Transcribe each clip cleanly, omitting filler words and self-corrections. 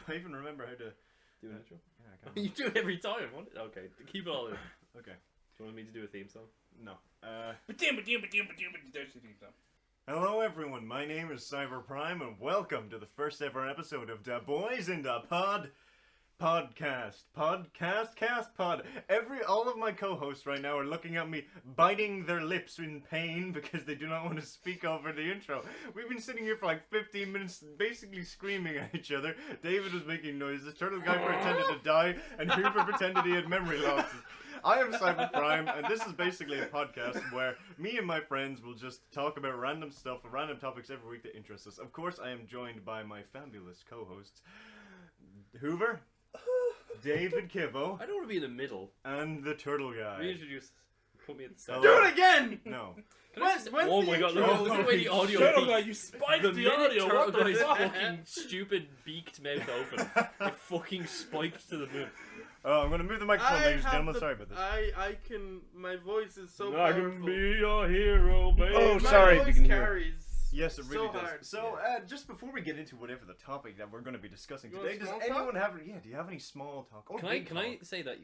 I even remember how to do an intro? Yeah, I can't. You do it every time. Okay, keep it all in. Okay. Do you want me to do a theme song? No. There's the theme song. Hello everyone, my name is Cyberprime and welcome to the first ever episode of Da Boys in Da Podcast. All of my co-hosts right now are looking at me, biting their lips in pain because they do not want to speak over the intro. We've been sitting here for like 15 minutes basically screaming at each other. David was making noises, Turtle Guy pretended to die, and Whoover pretended he had memory losses. I am Cyberprime, and this is basically a podcast where me and my friends will just talk about random stuff, random topics every week that interest us. Of course, I am joined by my fabulous co-hosts, Whoover, DavidKivo, I don't want to be in the middle. and the Turtle Guy. Reintroduce. Put me at the start. Do it again! No. When's Oh the my god, intro? look at the way the audio Turtle peaked. Guy, you spiked The the minute audio. Turtle What the Guy's fuck? fucking stupid beaked mouth open, it fucking spiked to the moon. Oh, I'm going to move the microphone, ladies and gentlemen. Sorry about this. I can. My voice is so I powerful. can be your hero, baby. Oh, My sorry if you voice can hear. carries. Yes, it really so does. hard. So, just before we get into whatever the topic that we're going to be discussing You today, want does small anyone have? Yeah, do you have any small talk? Or Can big I talk? say that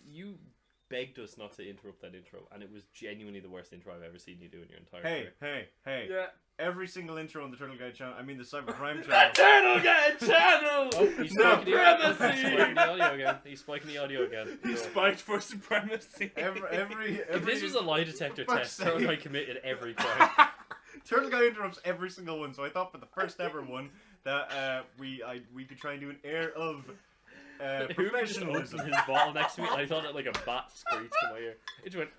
you begged us not to interrupt that intro, and it was genuinely the worst intro I've ever seen you do in your entire career. Hey! Yeah. Every single intro on the Turtle Guy channel, I mean the Cyberprime The channel. Turtle Guy channel! Oh, he's No. spiking the Supremacy! audio again. He's spiking the audio again. You spiked for supremacy. Every If this was a lie detector fuck's test, sake. Turtle Guy committed every crime. Turtle Guy interrupts every single one, so I thought for the first ever one that we could try and do an air of Whoever just opened professionalism. his bottle next to me, and I thought it like a bat screeched in my ear. It just went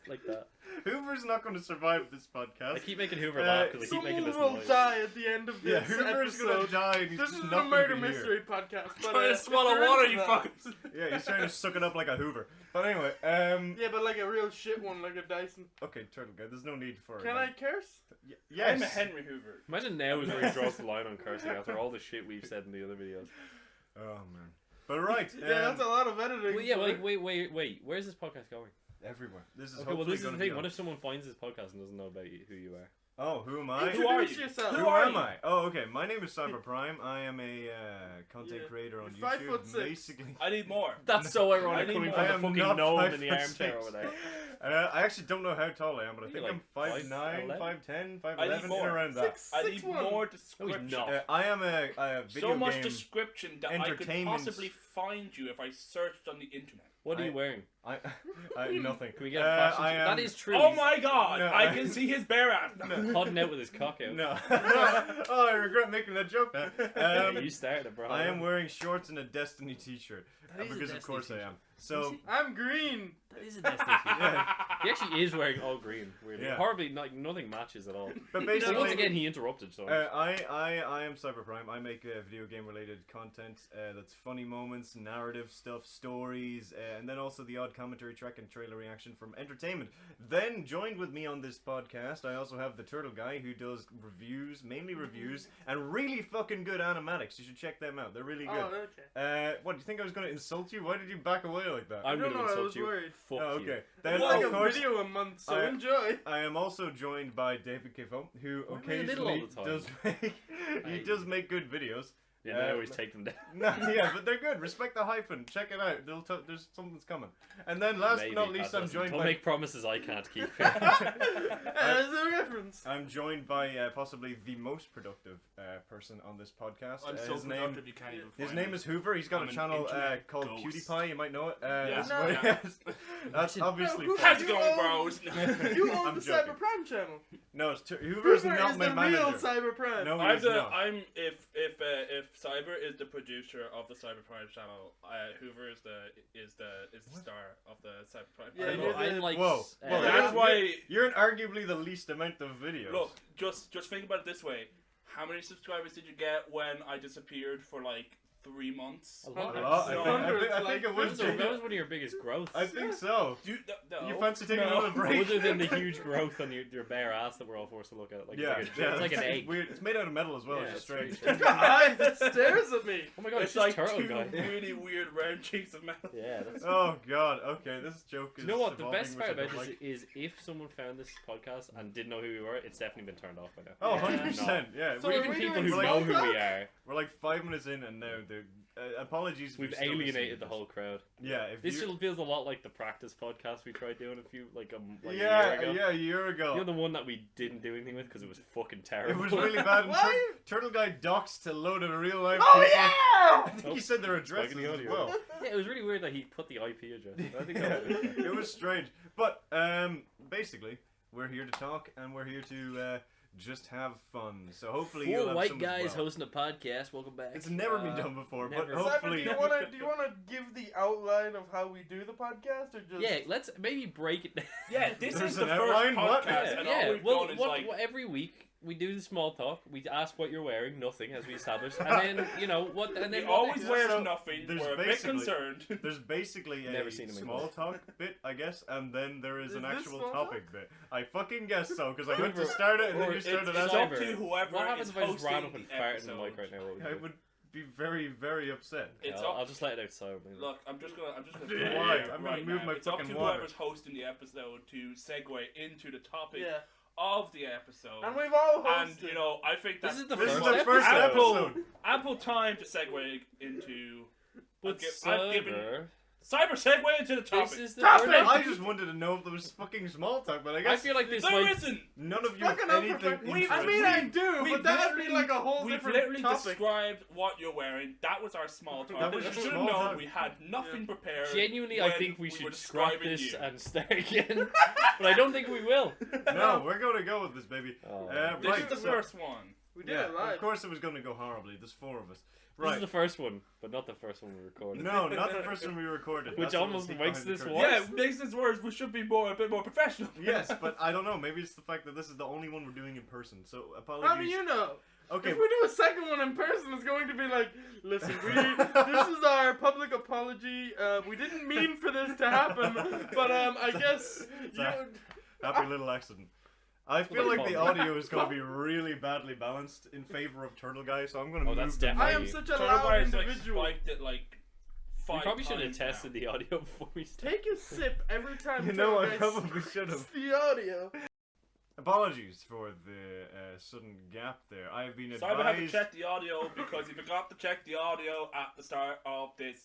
like that. Hoover's not going to survive this podcast. I keep making Hoover laugh because I keep making Someone this will noise. die at the end of Yeah, this Hoover's going to episode. die and he's This just is not a gonna murder be here. mystery podcast. But, Trying to swallow if you're water, into you that- fuckers. Yeah, he's trying to suck it up like a Hoover. But anyway, Yeah, but like a real shit one, like a Dyson. okay, Turtle Guy, there's no need for Can I curse? Yes. I'm a Henry Hoover. Imagine now is where he draws the line on cursing after all the shit we've said in the other videos. Oh man. But right. Yeah, that's a lot of editing. Well, yeah, so- wait. Where's this podcast going? everywhere. This is Okay, well, hopefully this is the gonna thing. be What on- if someone finds this podcast and doesn't know about who you are? Oh, who am I? Who are Introduce you? yourself. Who are am you? I? Oh, okay. My name is Cyberprime. I am a content Yeah. creator on You're 5'6". YouTube. Basically, I need more. That's so ironic I coming need from I the am fucking not gnome in the 5'6". armchair over there. I actually don't know how tall I am, but I You're think like I'm 5'9", 5'11". 5'10", I need 5'11", in more. around that. I need 6'1". more description. not. I am a video So much game. description that I could entertainment- possibly find you if I searched on the internet. What are I- you wearing? I nothing. Can we get a fashion? I am, That is true. Oh my god! No, I I- can see his bare ass. He's hodding out with his cock out. No. Oh, I regret making that joke now. You started it, bro. I am wearing shorts and a Destiny t-shirt. That is a Because of Destiny course I t-shirt. am. So, I'm green. That is a Destiny t-shirt. yeah. He actually is wearing all green. Weirdly, Yeah. horribly, like nothing matches at all. But So basically, once again, he interrupted. So I am Cyberprime. I make video game related content that's funny moments, narrative stuff, stories, and then also the odd commentary track and trailer reaction from entertainment. Then joined with me on this podcast, I also have the Turtle Guy who does reviews, mainly reviews, and really fucking good animatics. You should check them out. They're really good. Oh, okay. What, do you think I was going to insult you? Why did you back away like that? I'm I don't gonna know, I insult was you. worried. Fuck Oh, you. okay. I Then, do like of a course, video a month, so I- enjoy. I am also joined by DavidKivo, who Why am I in the middle all occasionally the time? does make he does make good videos. Yeah, I always take them down. No, yeah, but they're good. Respect the hyphen. Check it out. There's something's coming. And then last Maybe, but not least, that I'm doesn't- joined Don't by make promises I can't keep. There's a reference. I'm joined by possibly the most productive person on this podcast. I'm so his productive you can't even His find name me. is Whoover. He's got I'm a an channel internet called ghost. PewDiePie. You might know it. Yeah. That's, No. what- that's obviously No, fun. How's it going, bros? You own I'm the joking. Cyberprime channel. No, it's Hoover's Hoover not is my the manager. real Cyberprime. No, I'm he's the not. I'm if Cyber is the producer of the Cyberprime channel, Hoover is the star of the Cyberprime. Yeah, I don't you're know, I'm the- like. Whoa. Whoa, That's why. You're in arguably the least amount of videos. Look, just think about it this way: how many subscribers did you get when I disappeared for like 3 months. A lot. A lot, So- I think it was. That was one of your biggest growths. I think so. You, no, You fancy taking no. another break? Other than the huge growth on your bare ass that we're all forced to look at. Like, Yeah, it's like an egg. Weird. It's made out of metal as well, Yeah, which is it's very strange. It's got eyes that stares at me. Oh my god, It's it's just like turtle two guy. really weird round cheeks of metal. Yeah, that's. Oh god. Okay, this joke Do is. you know what? The evolving, best which part I about don't this like. is if someone found this podcast and didn't know who we were, it's definitely been turned off by now. Oh, Yeah. 100%. Yeah. So we- are Even we people doing who small know who talk? we are, We're like 5 minutes in, and now they're. Apologies. if we've you're still listening alienated to the this. whole crowd. Yeah. If This you. still feels a lot like the practice podcast we tried doing a year ago. Yeah, a year ago. You know the one that we didn't do anything with because it was fucking It terrible. was really bad. And Why? Turtle Guy doxed a load of real life Oh people. yeah! I think he said their addresses Spiking the as audio. well. Yeah, it was really weird that he put the IP address. I think Yeah, that was it. it was strange. But basically, we're here to talk and we're here to just have fun. So hopefully you'll have some as well. hosting a podcast. Welcome back. It's never been done before, but never. Simon, hopefully. do you wanna give the outline of how we do the podcast, or just? Yeah, let's maybe break it down. Yeah, this There's is the an first outline? What? podcast, and all we've done is like. every week we do the small talk. We ask what you're wearing, nothing, as we established, and then what, and then He what always next? wears So, nothing. there's We're a bit basically- concerned. There's basically a Never seen him in small class. talk bit, I guess, and then there is Is an this actual small topic bit. I fucking guess so, because I went to Whoover, start it and then or you started it's asking. up Cyber. to whoever What happens is if I just ran hosting up and the farted in the mic episode. right now? What would I you do? would be very, very upset. It's I'll up. just let it outside. Maybe. Look, I'm just gonna Why? here I'm gonna right move now. my It's up fucking to water. whoever's hosting the episode to segue into the topic Yeah. of the episode. And we've all And hosted. you know, I think This that's is the This is first the first Apple. episode. ample time to segue into. But I've given Cyber, cyber segue into the topic. this is the Topic! we're not- I just wanted to know if there was fucking small talk, but I I guess feel like this There might. isn't. none of you have Fucking anything unprofessional. We've- I mean, I do, We've but that would be literally- like a whole We've different literally topic. described what you're wearing. That was our small talk. That was you your should have small known talk. we had nothing prepared. Genuinely, I when think we were should scrap describing this you. and start again. But I don't think we will. No, we're gonna go with this, baby. Oh. This Right, is the so- first one. We did Yeah, it live. of course it was gonna go horribly. There's 4 of us. This is Right. the first one, but not the first one we recorded. No, not the first one we recorded. Which That's what almost was makes behind the this curtain. worse. Yeah, makes this worse. We should be a bit more professional. Yes, but I don't know. Maybe it's the fact that this is the only one we're doing in person. So apologies. How do you know? Okay. If we do a second one in person, it's going to be like, listen, this is our public apology. We didn't mean for this to happen, but I guess you. Happy little accident. I feel like the audio is going to be really badly balanced in favor of Turtle Guy, so I'm going to Oh, move. that's the definitely- I am such a So loud everybody's individual. like spiked it like We 5 probably should have times now. tested the audio before we started. Take a sip every time. You know, I Turtle Guy probably should have. skips the audio. Apologies for the sudden gap there. I have been Simon had to advised. check the audio because he forgot to check the audio at the start of this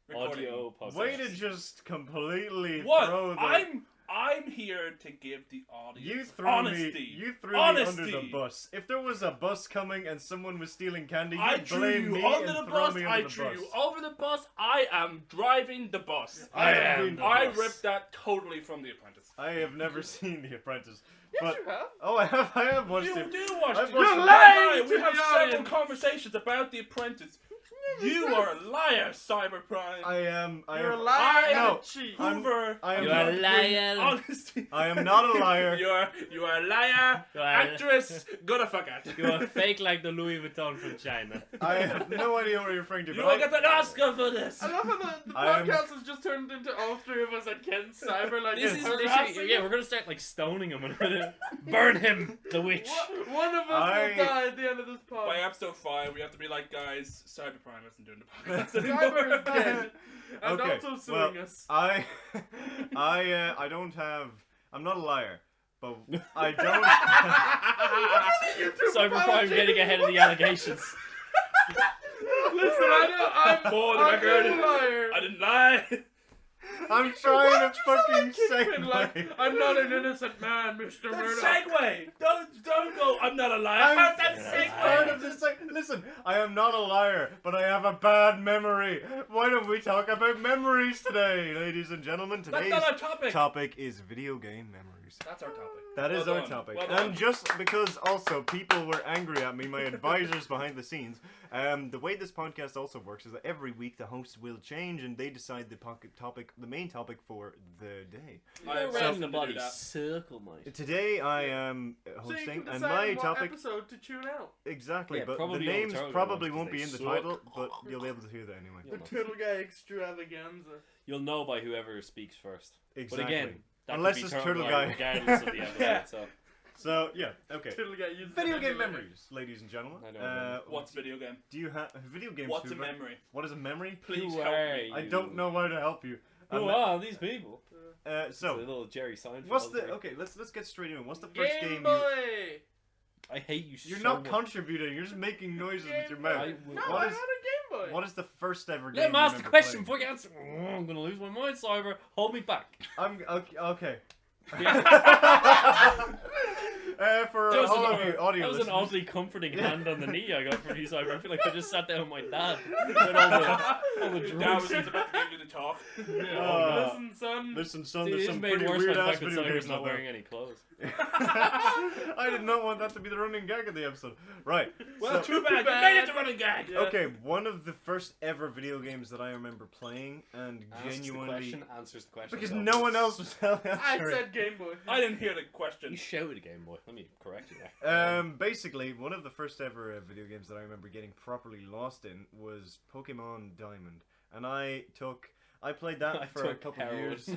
recording. Audio podcast. Way to just completely What? throw the. I'm here to give the audience You threw honesty. me. You threw me Honesty. under the bus. If there was a bus coming and someone was stealing candy, I you'd threw blame you me under and the throw bus. me I under the threw bus. you over the bus. I am driving the bus. I am the I bus. ripped that totally from The Apprentice. I have never seen The Apprentice. Yes, But you have. oh, I have watched You it. do watch I've it. watched You're it. lying We to have the several audience. conversations about The Apprentice. You are a liar, Cyberprime. I am. I You're a am. liar and No. a cheat. Hoover. I am You are a not- liar. Honesty. I am not a liar. You are a liar, You are- actress, gonna fuck it. You are fake like the Louis Vuitton from China. I have no idea what you're referring to. You but will get an Oscar for this. I love how the I am- podcast has just turned into all 3 of us against Cyber. Like, This is harassing literally, yeah, we're gonna start like stoning him and burn him, the witch. One of us I- will die at the end of this pod. By episode 5, we have to be like, guys, Cyberprime isn't doing the podcast Cyber anymore. is dead. And Okay, also suing well, us. I don't have. I'm not a liar, but I don't. Cybercrime getting ahead of the allegations. Listen, I know, For the I'm record, a liar. I didn't lie. I'm trying to fucking Kingpin, segue. like, I'm not an innocent man, Mr. That's Murdoch. segue. Don't go. I'm not a liar. I'm That's part segue. of this. Listen, I am not a liar, but I have a bad memory. Why don't we talk about memories today, ladies and gentlemen? That's Today's not our topic. topic is video game memories. memories. That's our topic. That is Well our done. topic. Well done. And just because also people were angry at me, my advisors behind the scenes, the way this podcast also works is that every week the hosts will change and they decide the main topic for the day. You're I've around seen the them do body that. circle, mate. Today I am So you hosting, can and decide my what topic episode to tune out. exactly, Yeah, but the probably all the names Turtle Guy probably ones, 'cause won't be they in the suck. title, but you'll be able to hear that anyway. You'll The know. Turtle Guy extravaganza. You'll know by whoever speaks first. Exactly. But again, that Unless could be it's Turtle Guy. regardless of the episode. Yeah. So So yeah, okay. Turtle Guy uses Video an game emulator. memories, ladies and gentlemen. I don't remember. What's a video game? Do you have video games? What's a Hoover? memory? What is a memory? Please Who help are me. I you? don't know how to help you. Who are these people? It's a So little Jerry Seinfeld. what's the thing. okay? Let's get straight in. What's the first Game game? Boy! I hate you You're so not much. contributing. You're just making noises with your Game mouth. I will- No, What I is- had a Game Boy. What is the first ever game? Let me you ask the remember question playing? before you answer. Oh, I'm gonna lose my mind, Cyber. Hold me back. I'm okay. Yeah. For That was all an, of you audio that was an listeners, oddly comforting hand on the knee I got from you, Cyber. I feel like I just sat down with my dad. With all the That drugs. was just about to give you the talk. Listen, son. listen, son, See, there's it's some made pretty worse by weird the ass fact that video Cyber's games not out there. wearing any clothes. I did not want that to be the running gag of the episode. Right. Well, so- too bad. You made it the running gag. Yeah. Okay, one of the first ever video games that I remember playing and Asks genuinely the question, answers the question. because So no one else was answering. I said Game Boy. I didn't hear the question. You shouted Game Boy. Let me correct you there. Basically, one of the first ever video games that I remember getting properly lost in was Pokemon Diamond, and I played that I for a took couple of heroin. years.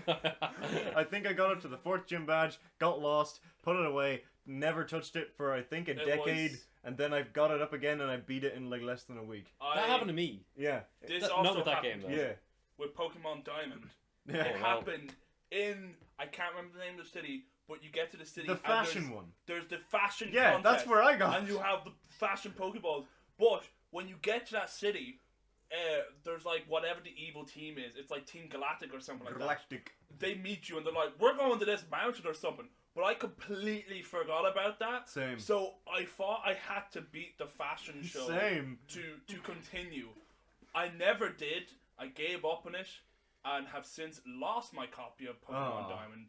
I think I got up to the 4th gym badge, got lost, put it away, never touched it for I think a It decade, was- and then I got it up again and I beat it in like less than a week. That happened to me. Yeah, This Not also with that happened game, though. yeah, with Pokemon Diamond. yeah. It wow. happened in, I can't remember the name of the city, but you get to the city The and fashion one. there's the fashion Yeah, contest, that's where I got. and you have the fashion Pokeballs. But when you get to that city, there's like whatever the evil team is. It's like Team Galactic or something like that. Galactic. They meet you and they're like, we're going to this mountain or something. But I completely forgot about that. Same. So I thought I had to beat the fashion show Same. to continue. I never did. I gave up on it and have since lost my copy of Pokemon Aw. Diamond.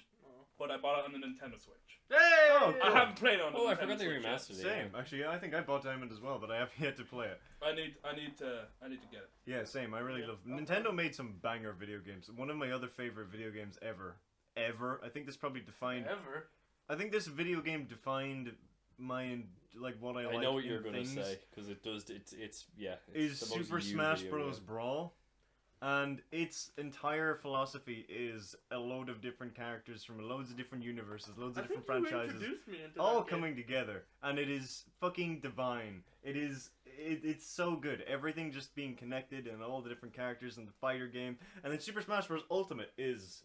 But I bought it on the Nintendo Switch. Hey! Oh, I cool. haven't played it on the Oh, I Nintendo forgot they Switch yet. remastered it. Same. Actually, I think I bought Diamond as well, but I have yet to play it. I need to get it. Yeah, same. I really Yeah. love. Nintendo made some banger video games. One of my other favorite video games ever. I think this probably defined. Ever. I think this video game defined my like what I like. I know what in you're gonna things, say because it does. It's yeah. Is It's the most Super you Smash video Bros. game. Brawl, and its entire philosophy is a load of different characters from loads of different universes, loads I of think different you franchises. introduced me into All that game. coming together, and it is fucking divine. It's so good. Everything just being connected, and all the different characters, and the fighter game, and then Super Smash Bros. Ultimate is,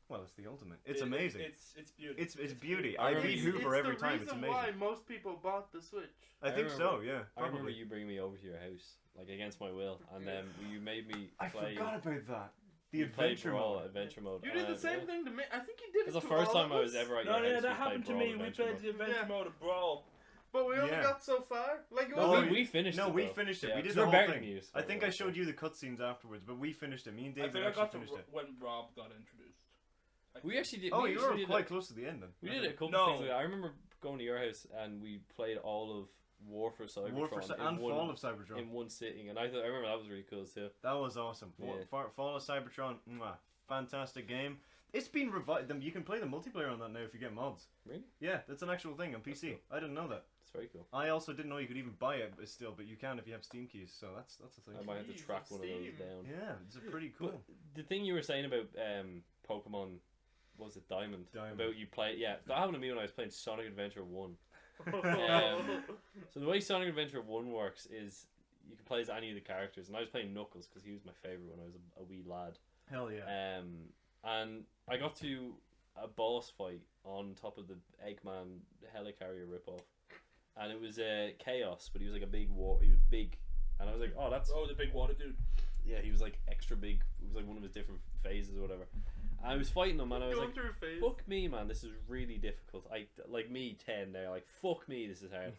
well, it's the ultimate. It's amazing. It's beauty. It's beauty. I I remember beat you- Hoover every time. It's It's the amazing. reason why most people bought the Switch. I think so. Yeah, I remember probably. you bringing me over to your house, like against my will, and then you made me I play. forgot about that. The you played adventure Brawl, mode. adventure mode. You did the and, same yeah. thing to me. I think you did It it was the to first all time of I was us. ever at No, your yeah, house. that we played happened to Brawl, me. We adventure played mode. the adventure Yeah. mode of Brawl. But we only Yeah. got so far. Like it No, was. we finished No, it. we though. finished it. Yeah, We did 'cause the we're whole better thing. than you, so I think I we're showed you the cutscenes afterwards, but we finished it. Me and I David think I actually got to finished it. when Rob got introduced. We actually did. Oh, we you actually were did quite close to the end then. We I did think. a couple No. things like that. I remember going to your house and we played all of War for Cybertron War for and Fall of Cybertron. in one sitting, and I remember that was really cool too. That was awesome. Yeah. Fall of Cybertron, mwah, fantastic game. It's been revived. You can play the multiplayer on that now if you get mods. Really? Yeah, that's an actual thing on PC. cool. I didn't know that. It's very cool. I also didn't know you could even buy it still, but you can if you have Steam keys. So that's a thing. I might have to Jeez, track on one of those Steam. down. Yeah, it's a pretty But cool. the thing you were saying about Pokemon, what was it Diamond? Diamond. About you play, yeah, that happened to me when I was playing Sonic Adventure 1. Um, So the way Sonic Adventure 1 works is you can play as any of the characters, and I was playing Knuckles because he was my favourite when I was a wee lad. Hell yeah. And I got to a boss fight on top of the Eggman helicarrier ripoff, and it was Chaos, but he was like a big he was big, and I was like, oh, that's Oh, the big water dude. yeah, he was like extra big. It was like one of his different phases or whatever. And I was fighting him, and I was going like, through a phase. fuck me, man, this is really difficult. I like me 10 there, like fuck me, this is hard.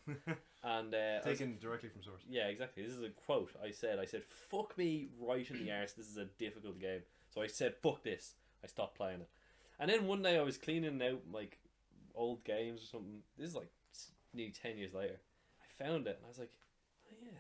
And I was Taken directly from source. yeah, exactly. This is a quote. I said, fuck me right in the arse. This is a difficult game. So I said, fuck this. I stopped playing it. And then one day I was cleaning out like old games or something. This is like nearly 10 years later. I found it and I was like, oh yeah,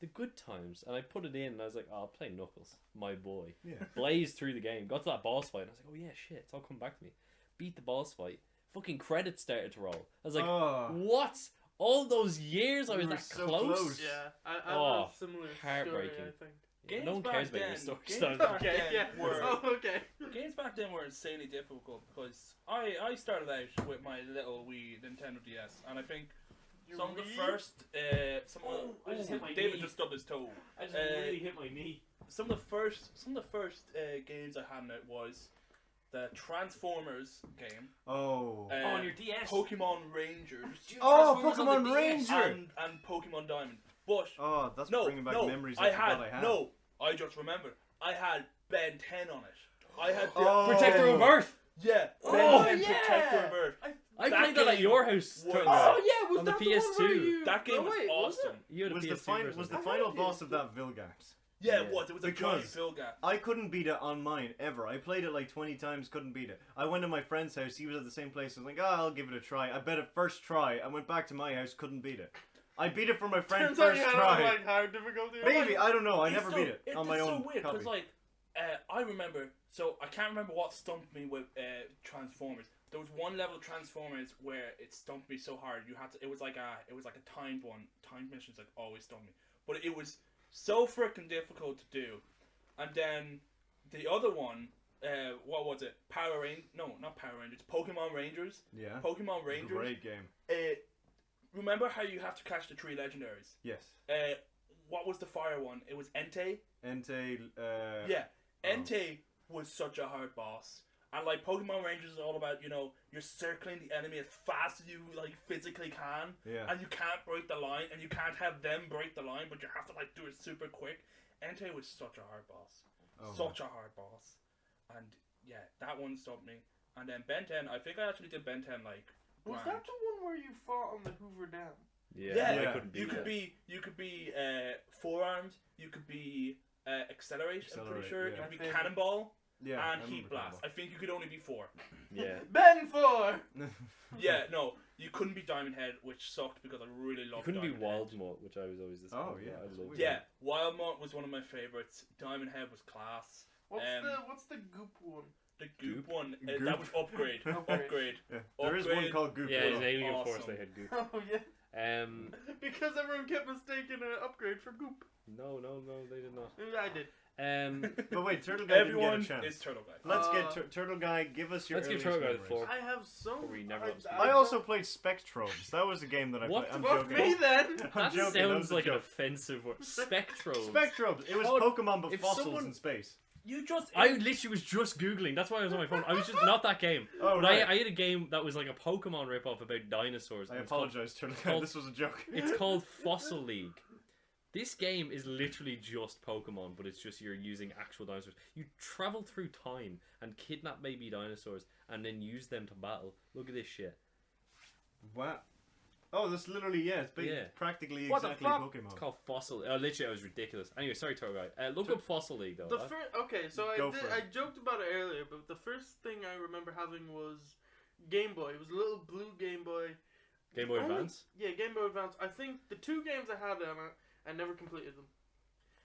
the good times. And I put it in and I was like, oh, I'll play Knuckles, my boy. Yeah. Blazed through the game, got to that boss fight and I was like, oh yeah, shit, it's all come back to me. Beat the boss fight. Fucking credits started to roll. I was like, what? All those years I was You were that so close? close. Yeah, I have Oh, a similar heartbreaking. story, I think. Yeah, Games no one back cares about then- your story. games Stone. back Okay, then yeah. were- Oh, okay. Games back then were insanely difficult because I started out with my little wee Nintendo DS, and I think some of the first I just hit my David knee. just stubbed his toe. I just really hit my knee. Some of the first games I had in it was the Transformers game. Oh. on your DS. Pokemon Rangers. Oh, Transformers on the Pokemon DS. Ranger. and Pokemon Diamond. But Oh, that's no, bringing back no, memories I forgot I had. no. I just remembered. I had Ben 10 on it. I had the Oh. Protector of Earth. yeah. Ben Oh, 10 yeah. Protector of Earth. I That played that at game your house. was- Tony. Oh yeah, was On the that the one PS2. where you... That game oh, was wait, awesome. You had a Was the, PS2 version. was the I final had boss PS2. of that Vilgax? Yeah, Yeah. it was. It was a giant Because Vilga. I couldn't beat it on mine ever. I played it like 20 times, couldn't beat it. I went to my friend's house, he was at the same place. I was like, oh, I'll give it a try. I bet it first try. I went back to my house, couldn't beat it. I beat it for my friend Turns out first you had try. like hard difficulty. Maybe, I don't know. I It's never so- beat it on my it's own so weird copy. because like I remember. So I can't remember what stumped me with Transformers. There was one level of Transformers where it stumped me so hard. You had to. It was like a timed one. Timed missions like always stumped me. But it was so freaking difficult to do. And then the other one, what was it? No, not Power Rangers. Pokemon Rangers. Yeah. Pokemon Rangers. Great game. Remember how you have to catch the 3 legendaries? Yes. What was the fire one? It was Entei. Entei, Yeah, oh. Entei was such a hard boss. And like Pokemon Rangers is all about, you're circling the enemy as fast as you like physically can. Yeah. And you can't break the line, and you can't have them break the line, but you have to like do it super quick. Entei was such a hard boss. Oh, Such a hard boss. And yeah, that one stopped me. And then Ben 10, I think I actually did Ben 10 like Was grand. that the one where you fought on the Hoover Dam? Yeah, Yeah, I yeah. couldn't beat You could it. be forearmed, you could be accelerate, I'm pretty Accelerate, sure. yeah. You could be My favorite. cannonball yeah, I and heat remember blast. I think you could only be 4. Yeah. Ben 4! Combo. Yeah, no, you couldn't be Diamond Head, which sucked because I really You loved couldn't be Diamond Wild Head. Mutt, which I was always Oh, disappointed. yeah, I that's loved weird. it. Yeah, Wild Mutt was one of my favorites. Diamond Head was class. What's the goop one? The Goop, Goop? one, Goop? that was Upgrade. Upgrade. Yeah. There is one Upgrade. called Goop. Yeah, as in well. Alien Awesome. Force they had Goop. Oh yeah. Because everyone kept mistaking an upgrade for goop. No, they did not. Yeah, I did. But wait, Turtle Guy Everyone didn't get a chance. is Turtle Guy. Let's Uh, get Turtle Guy. Give us your. Let's give earliest Turtle Guy the memories. floor. I have so. Or we never got to I also played Spectrobes. That was a game that I What played. the I'm Fuck joking. me then. I'm That joking. sounds a like an joke. offensive word. Spectro. Spectrobes. It was Oh, Pokemon but if fossils someone- in space. You just. I literally was just googling. That's why I was on my phone. I was just not that game. Oh, But right. I had a game that was like a Pokemon ripoff about dinosaurs. I and it's called- apologize, Turtle Guy. called- This was a joke. It's called Fossil League. This game is literally just Pokemon, but it's just you're using actual dinosaurs. You travel through time and kidnap baby dinosaurs and then use them to battle. Look at this shit. What? Oh, that's literally it's Yeah. practically What the exactly fuck? Pokemon. It's called Fossil. Oh, literally, it was ridiculous. Anyway, sorry, Turtle Guy. Look up Fossil League though. The okay, so Go for it. I joked about it earlier, but the first thing I remember having was Game Boy. It was a little blue Game Boy. Game Boy Advance. Yeah, Game Boy Advance. I think the 2 games I had on it, I never completed them.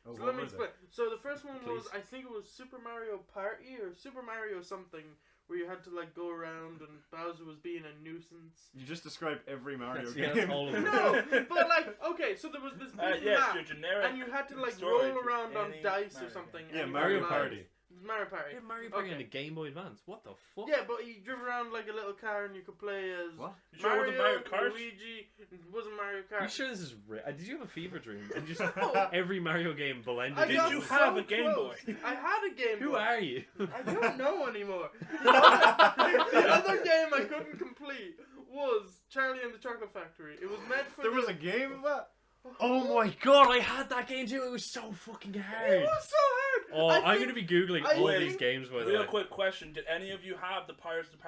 Oh, So what let me was it? explain. So the first one was, Please. I think it was Super Mario Party or Super Mario something, where you had to like go around and Bowser was being a nuisance. You just described every Mario Yeah, game. that's all of them. No, but like, okay, so there was this big Yes, map, your generic. and you had to like story roll to around on any dice Mario or something. Yeah, and you Mario had Party. lives. Mario Party. Yeah, Mario Party Okay. on the Game Boy Advance. What the fuck? Yeah, but you drove around like a little car and you could play as What? You sure it wasn't Mario Kart? Luigi. It wasn't Mario Are you Kart. sure this is real? Did you have a fever dream? And just No. every Mario game blended. I Did got you so have a Game close. Boy? I had a Game Who Boy. are you? I don't know anymore. The other game I couldn't complete was Charlie and the Chocolate Factory. It was meant for There was a game of that? Oh my god, I had that game too. It was so fucking It hard. was so hard. Oh, I I'm think- gonna be googling I all think- these games by the Real way. quick question: did any of you have the Pirates of the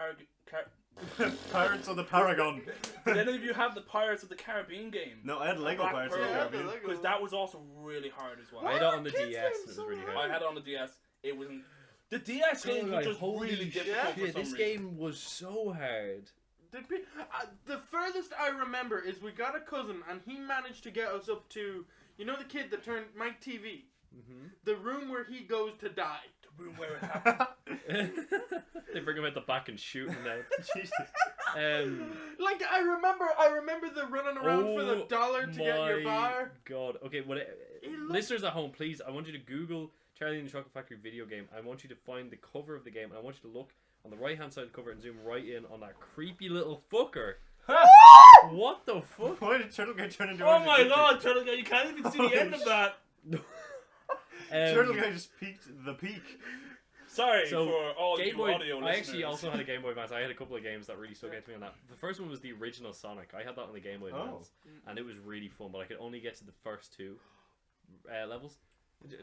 Pirates of the Paragon. Did any of you have the Pirates of the Caribbean game? No, I had Lego Black Pirates Pearl. of the Yeah, I had the Caribbean. Lego. Because that was also really hard as well. I had it on the Kids DS. games It was so really hard. hard. I had it on the DS. It wasn't. The DS game was just really difficult for Shit, some this reason. game was so hard. The furthest I remember is we got a cousin and he managed to get us up to, you know, the kid that turned Mike TV, the room where he goes to die. The room where it happened. They bring him at the back and shoot him out. Jesus. Like I remember the running around for the dollar to get your bar. God. Okay, listeners at home, please, I want you to Google Charlie and the Chocolate Factory video game. I want you to find the cover of the game, and I want you to look on the right hand side of the cover and zoom right in on that creepy little fucker. What the fuck? Why did Turtle Guy turn into Oh my god, Turtle Guy, you can't even see the end of that. Turtle Guy just peaked the peak. Sorry So, for all Game you Boy, audio I listeners. actually also had a Game Boy Advance. I had a couple of games that really stuck out to me on that. The first one was the original Sonic. I had that on the Game Boy Advance, and it was really fun, but I could only get to the first two levels.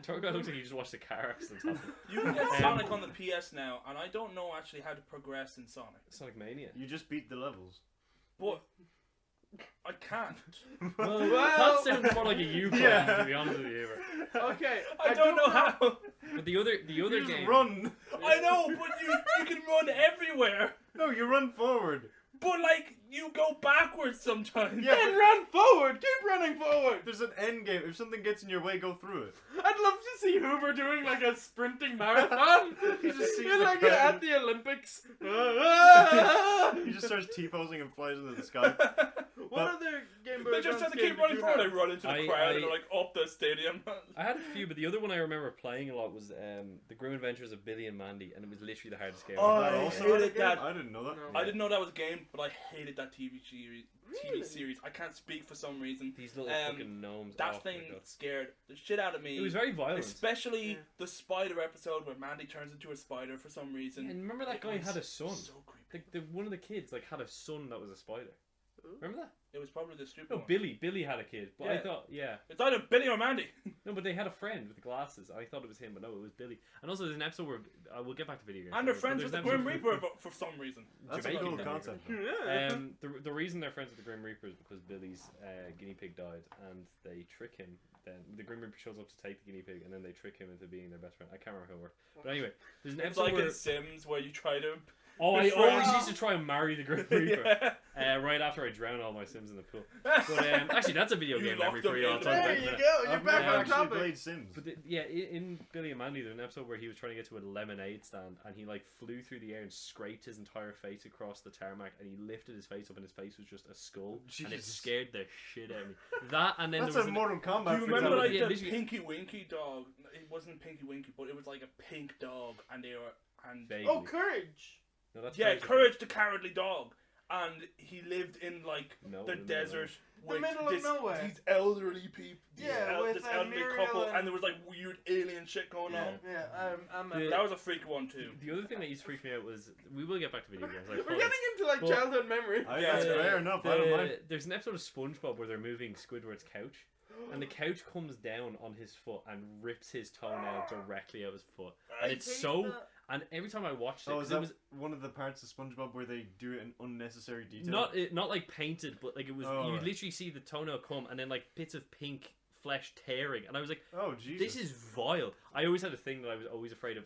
Turtle Guy looks like you just watched a car accident happen. You can get Sonic on the PS now, and I don't know actually how to progress in Sonic. Sonic Mania. You just beat the levels. But I can't. Well, that sounds more like a you problem, to be honest with you. Okay, I don't know how. But the other You just game. run. I know, but you can run everywhere. No, you run forward. But like you go backwards sometimes. Yeah, Then but run forward. Keep running forward. there's an end game. If something gets in your way, go through it. I'd love to see Hoover doing like a sprinting marathon. He just sees He's the like crowd. at the Olympics. He just starts T-posing and flies into the sky. What other Game Boy They just have Advance to game keep did running you forward. have? They run into the I- crowd I- and they're like up the stadium. I had a few, but the other one I remember playing a lot was The Grim Adventures of Billy and Mandy, and it was literally the hardest game. Oh, That I also hated had a game? that. I didn't know that. No. I didn't know that was a game, but I hated that TV series. Really? TV series. I can't speak for some reason. These little Um, fucking gnomes. That oh, thing my God. scared the shit out of me. It was very violent. Especially the spider episode where Mandy turns into a spider for some reason. And remember that It guy was had a son. So creepy. One of the kids had a son that was a spider. Remember that? It was probably the stupid No, one. Billy had a kid, but I Yeah. thought, yeah. It's either Billy or Mandy. No, but they had a friend with glasses. I thought it was him, but no, it was Billy. And also, there's an episode where we'll get back to video games. And they're but friends there's with the an Grim episode- Reaper for some reason. That's a Jamaican cool Grim concept. Reaper. though. Yeah. The reason they're friends with the Grim Reaper is because Billy's guinea pig died, and they trick him. Then the Grim Reaper shows up to take the guinea pig, and then they trick him into being their best friend. I can't remember how it worked, but anyway, there's an It's episode like where in Sims where you try to. I befriend- always used to try and marry the Grim Reaper. Yeah. Right after I drown all my Sims in the pool. But actually, that's a video You game memory locked for you. them I'll in talk the- about There it in a you minute. go. You're I've back never on actually topic. played Sims. But in Billy and Mandy, there's an episode where he was trying to get to a lemonade stand, and he flew through the air and scraped his entire face across the tarmac, and he lifted his face up, and his face was just a skull, and it Jesus. scared the shit out of me. That and then That's there was a Mortal Kombat. Do you for remember example. like Yeah, the literally- Pinky Winky dog? It wasn't Pinky Winky, but it was like a pink dog, and they were Vaguely. Oh, Courage. No, that's yeah, Courage. Courage the Cowardly Dog, and he lived in No, the no, no, desert with middle of nowhere. these elderly people. Yeah, with, this elderly Muriel couple, and- and there was weird alien shit going Yeah. on. Yeah, I'm The- That was a freaky one too. The other thing that used to freak me out was we will get back to video games. I We're promise. getting into But- childhood memory. That's fair enough. I don't mind. There's an episode of SpongeBob where they're moving Squidward's couch, and the couch comes down on his foot and rips his toenail directly out his foot. And it's so. And every time I watched it, Oh, 'cause is it that was one of the parts of SpongeBob where they do an unnecessary detail? not like painted, but it was. Oh, You right. literally see the toenail come, and then bits of pink flesh tearing, and I was like, Oh, Jesus. "This is vile." I always had a thing that I was always afraid of.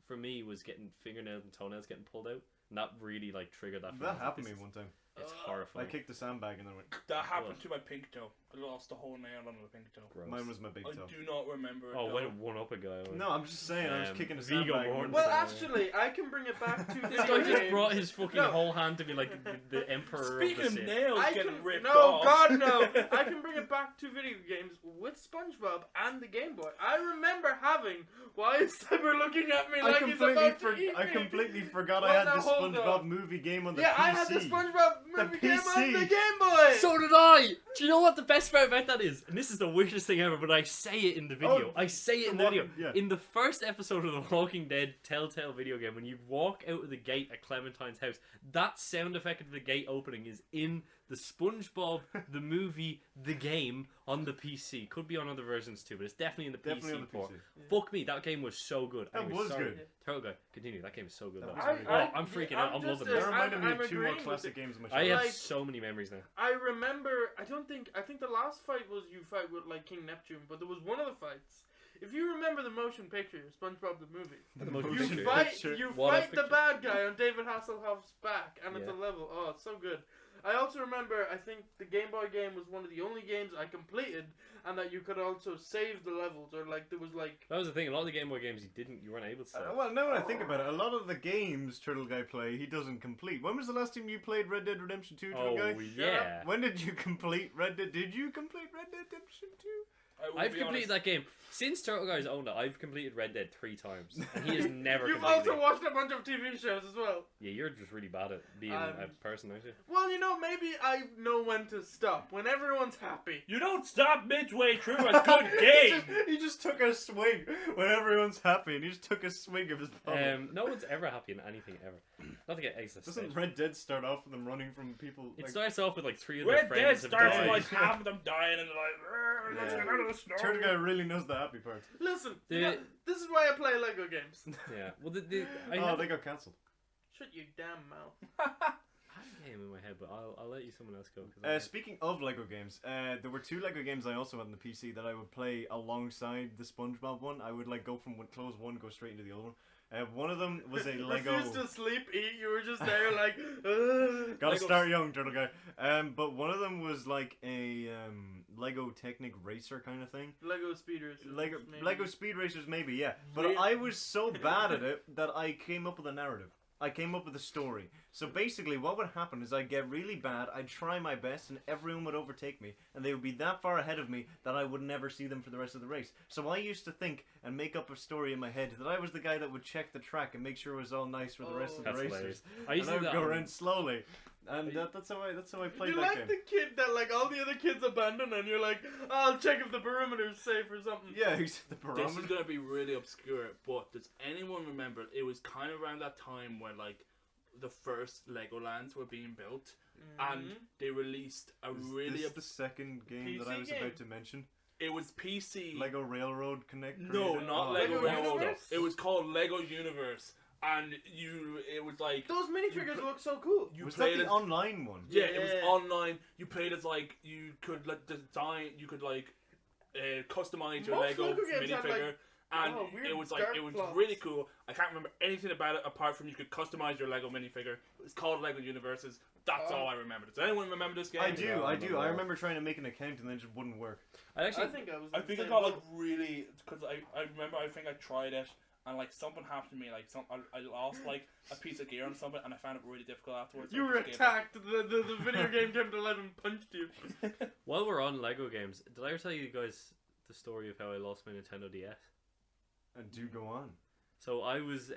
For me, was getting fingernails and toenails getting pulled out, and that really triggered that. for me. That happened to This me one time. It's I horrifying. kicked the sandbag and then went. That happened to my pink toe. I lost a whole nail on my pink toe. Gross. Mine was my big I toe. do not remember. it, Oh, though. way to one up a guy. No, I'm just saying. I was kicking a Vigo sandbag. Mortensen. once. Well, Yeah. actually, I can bring it back to This video guy just games. brought his fucking No. whole hand to be like the emperor Speaking of of the Sith. nails I getting can ripped no, off. God no! I can bring it back to video games with SpongeBob and the Game Boy. I remember having. Why is Cyber looking at me I like he's about to eat I me? completely forgot Well, I had now, the hold SpongeBob on. movie game on the Yeah, PC. I had the SpongeBob movie game on PC. the Game Boy. So did I! Do you know what the best part about that is? And this is the weirdest thing ever, but I say it in the video. Oh, I say it in The the video. Walking- yeah. In the first episode of The Walking Dead Telltale video game, when you walk out of the gate at Clementine's house, that sound effect of the gate opening is in the SpongeBob, the movie, the game, on the PC. Could be on other versions too, but it's definitely in the Definitely PC on the port. PC. Fuck me, that game was so good. That Anyway, was sorry. good. Turtle Guy, continue. That game is so good. That though. was really Oh, good. I'm freaking out. I'm just loving a- That this. reminded me I'm of two more agreeing with classic it. games on my I shelf. have Like- so many memories now. I remember. I think the last fight was you fight with King Neptune, but there was one of the fights. If you remember the motion picture, SpongeBob the movie, The motion you picture. fight, Sure. you What a fight the picture. bad guy on David Hasselhoff's back, and it's Yeah. a level. Oh, it's so good. I also remember, I think the Game Boy game was one of the only games I completed, and that you could also save the levels, or like there was like. That was the thing. A lot of the Game Boy games you weren't able to save. Well, now when I think about it, a lot of the games Turtle Guy play, he doesn't complete. When was the last time you played Red Dead Redemption 2, Turtle Guy? yeah. When did you complete Red Dead? Did you complete Red Dead Redemption 2? I've completed that game. Since Turtle Guy's owned it, I've completed Red Dead 3 times. And he has never You've completed also it. watched a bunch of TV shows as well. Yeah, you're just really bad at being a person, aren't you? Well, you know, maybe I know when to stop. When everyone's happy. You don't stop midway through a good game. He just took a swig when everyone's happy, and he just took a swig of his bottle. No one's ever happy in anything ever. Not to get extra. Doesn't Red Dead start off with them running from people? It Like, starts off with like 3 of their Red Dead friends have starts died. with like half of them dying and they're like, let's get out of the snow. Turtle Guy really knows the happy part. Listen, The- you know, this is why I play Lego games. Yeah. Well, I Oh, had they got cancelled. Shut your damn mouth. a game in my head, but I'll let you someone else go. 'Cause I- Speaking of Lego games, there were 2 Lego games I also had on the PC that I would play alongside the SpongeBob one. I would like go from close one, go straight into the other one. One of them was a Lego. Refused to sleep, eat. You were just there like. Gotta Lego- start young, Turtle Guy. But one of them was like a Lego Technic Racer kind of thing. Lego Speed Racers. maybe. Lego Speed Racers, maybe, yeah. But Really? I was so bad at it that I came up with a narrative. I came up with a story. So basically, what would happen is I'd get really bad, I'd try my best, and everyone would overtake me, and they would be that far ahead of me that I would never see them for the rest of the race. So I used to think and make up a story in my head that I was the guy that would check the track and make sure it was all nice for the rest of the That's racers. hilarious. I And used I to do would that go on- around slowly. And that's how I played You're that like game. the kid that like all the other kids abandon, and you're like, I'll check if the perimeter's safe or something. Yeah, he's the This is barometer. gonna be really obscure, but does anyone remember? It was kind of around that time when like the first Legolands were being built, and they released a really. Is this the second game that I PC was game? about to mention? It was PC. Lego Railroad Connect? No, created? not Oh. Lego Lego Railroad. Universe? It was called Lego Universe, and it was like Those minifigures You- look so cool. you Was that played the as online one? yeah, it was Yeah. online. You played as like you could like design, you could like customize your Most Lego Lego games have, minifigure. like, And weird it was like dark it was plots. really cool. I can't remember anything about it apart from you could customize your Lego minifigure. It's called Lego Universes. That's Oh. all I remember. Does anyone remember this game? I do, Yeah, I I do. remember I that. remember trying to make an account and then it just wouldn't work. I actually I think I was. I in the think I same got like boat. really because I remember I think I tried it and like something happened to me like I lost like a piece of gear on something and I found it really difficult afterwards. so You I were just gave up. attacked. The video game came to life and punched you. while we're on Lego games, did I ever tell you guys the story of how I lost my Nintendo DS? And do go on. So I was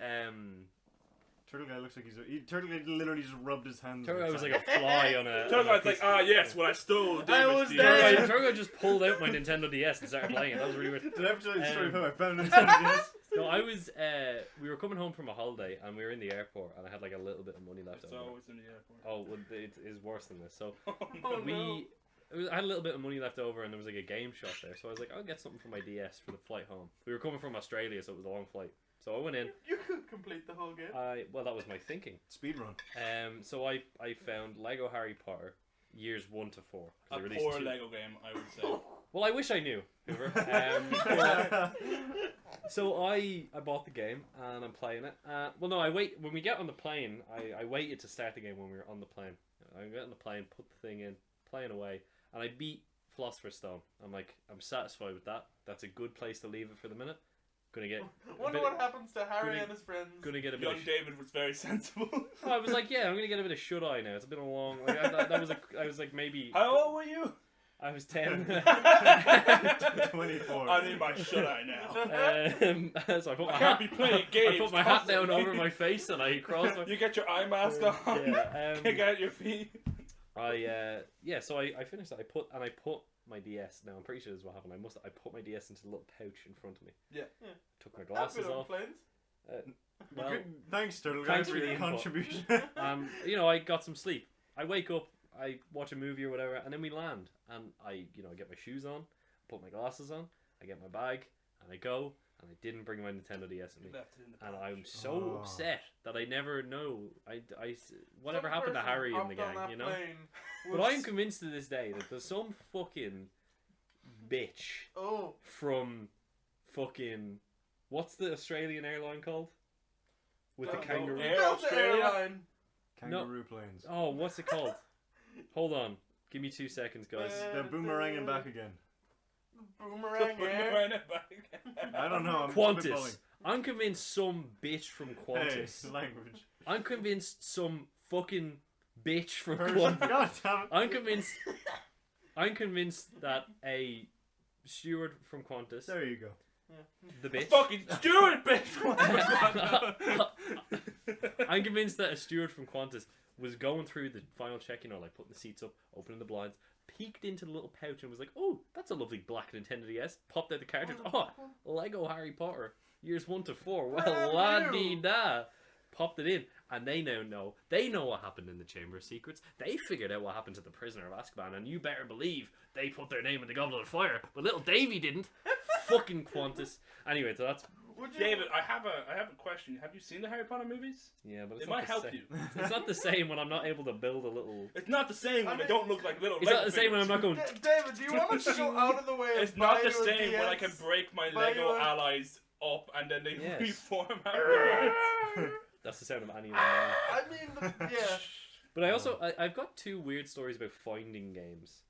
Turtle Guy looks like Turtle Guy literally just rubbed his hands. Turtle Guy on was his like a fly on a. Turtle on a Guy's piece like, yes, well I stole I David's was DS." there. Turtle Guy just pulled out my Nintendo DS and started playing it. That was really weird. Did I ever tell you the story of Um, how I found Nintendo DS? No, I was. We were coming home from a holiday and we were in the airport and I had like a little bit of money left It's over. always in the airport. Oh, well, it is worse than this. So Oh, no. I had a little bit of money left over and there was like a game shop there. So I was like, I'll get something for my DS for the flight home. We were coming from Australia, so it was a long flight. So I went in. You could complete the whole game. Well, that was my thinking. Speedrun. So I found Lego Harry Potter years 1 to 4. 'cause A they released poor 2. Lego game, I would say. Well, I wish I knew. Hoover. So I bought the game and I'm playing it. Well, no, when we get on the plane. I waited to start the game when we were on the plane. I got on the plane, put the thing in, playing away, and I beat Philosopher's Stone. I'm satisfied with that. That's a good place to leave it for the minute. Gonna get. Wonder what happens to Harry gonna- and his friends. Gonna get a bit. Young Of David was very sensible. I was like, yeah, I'm gonna get a bit of shut eye now. It's been a long. Like, I was like maybe. How old were you? I was 10. 24. I need my shut eye now. So I put my I hat. can't be playing games. I put my hat down constantly. over my face and I crossed my. You get your eye mask on. Yeah. Kick out your feet. So I finished it. I put my DS. Now I'm pretty sure this is what happened. I put my DS into a little pouch in front of me. Yeah. Took my I've glasses been on off. planes. Well, Good. Thanks, Turtle Guy, thanks for for the your input. contribution. I got some sleep. I wake up, I watch a movie or whatever, and then we land. And I get my shoes on, put my glasses on, I get my bag, and I go. And I didn't bring my Nintendo DS with me. Left it in the And pouch. I'm so Oh. upset that I never know. Whatever Some happened to person Harry in hopped the on gang, that you know? plane But with I'm convinced to this day that there's some fucking bitch Oh, from fucking what's the Australian airline called? With the Delta kangaroo. Air Delta Australia? Airline. Kangaroo planes. Oh, what's it called? Hold on. Give me 2 seconds, guys. They're boomeranging back again. Boomerang Air. Run it back. I don't know. I'm Qantas. spitballing. I'm convinced some bitch from Qantas. Hey, language. I'm convinced some fucking bitch from Person. Qantas. God damn it. I'm convinced that a steward from Qantas, There you go. the bitch. Fucking steward, bitch. I'm convinced that a steward from Qantas was going through the final check, like putting the seats up, opening the blinds, peeked into the little pouch and was like, "Oh, that's a lovely black Nintendo DS." Popped out the cartridge. Oh, Lego Harry Potter, years 1 to 4. Well, la dee da. Popped it in, and they now know. They know what happened in the Chamber of Secrets. They figured out what happened to the prisoner of Azkaban, and you better believe they put their name in the Goblet of Fire. But little Davy didn't. Fucking Qantas. Anyway, so that's David, I have a question. Have you seen the Harry Potter movies? yeah, but it's It not might the help same. you. It's not the same when I'm not able to build a little. It's not the same when they don't look like little. It's not the same when I'm not going. David, do you want us to go out of the way? It's not the same when I can break my buy Lego you a- allies up and then they Yes. reform afterwards. That's the sound of anyone. I mean, yeah. But I also I've got 2 weird stories about finding games.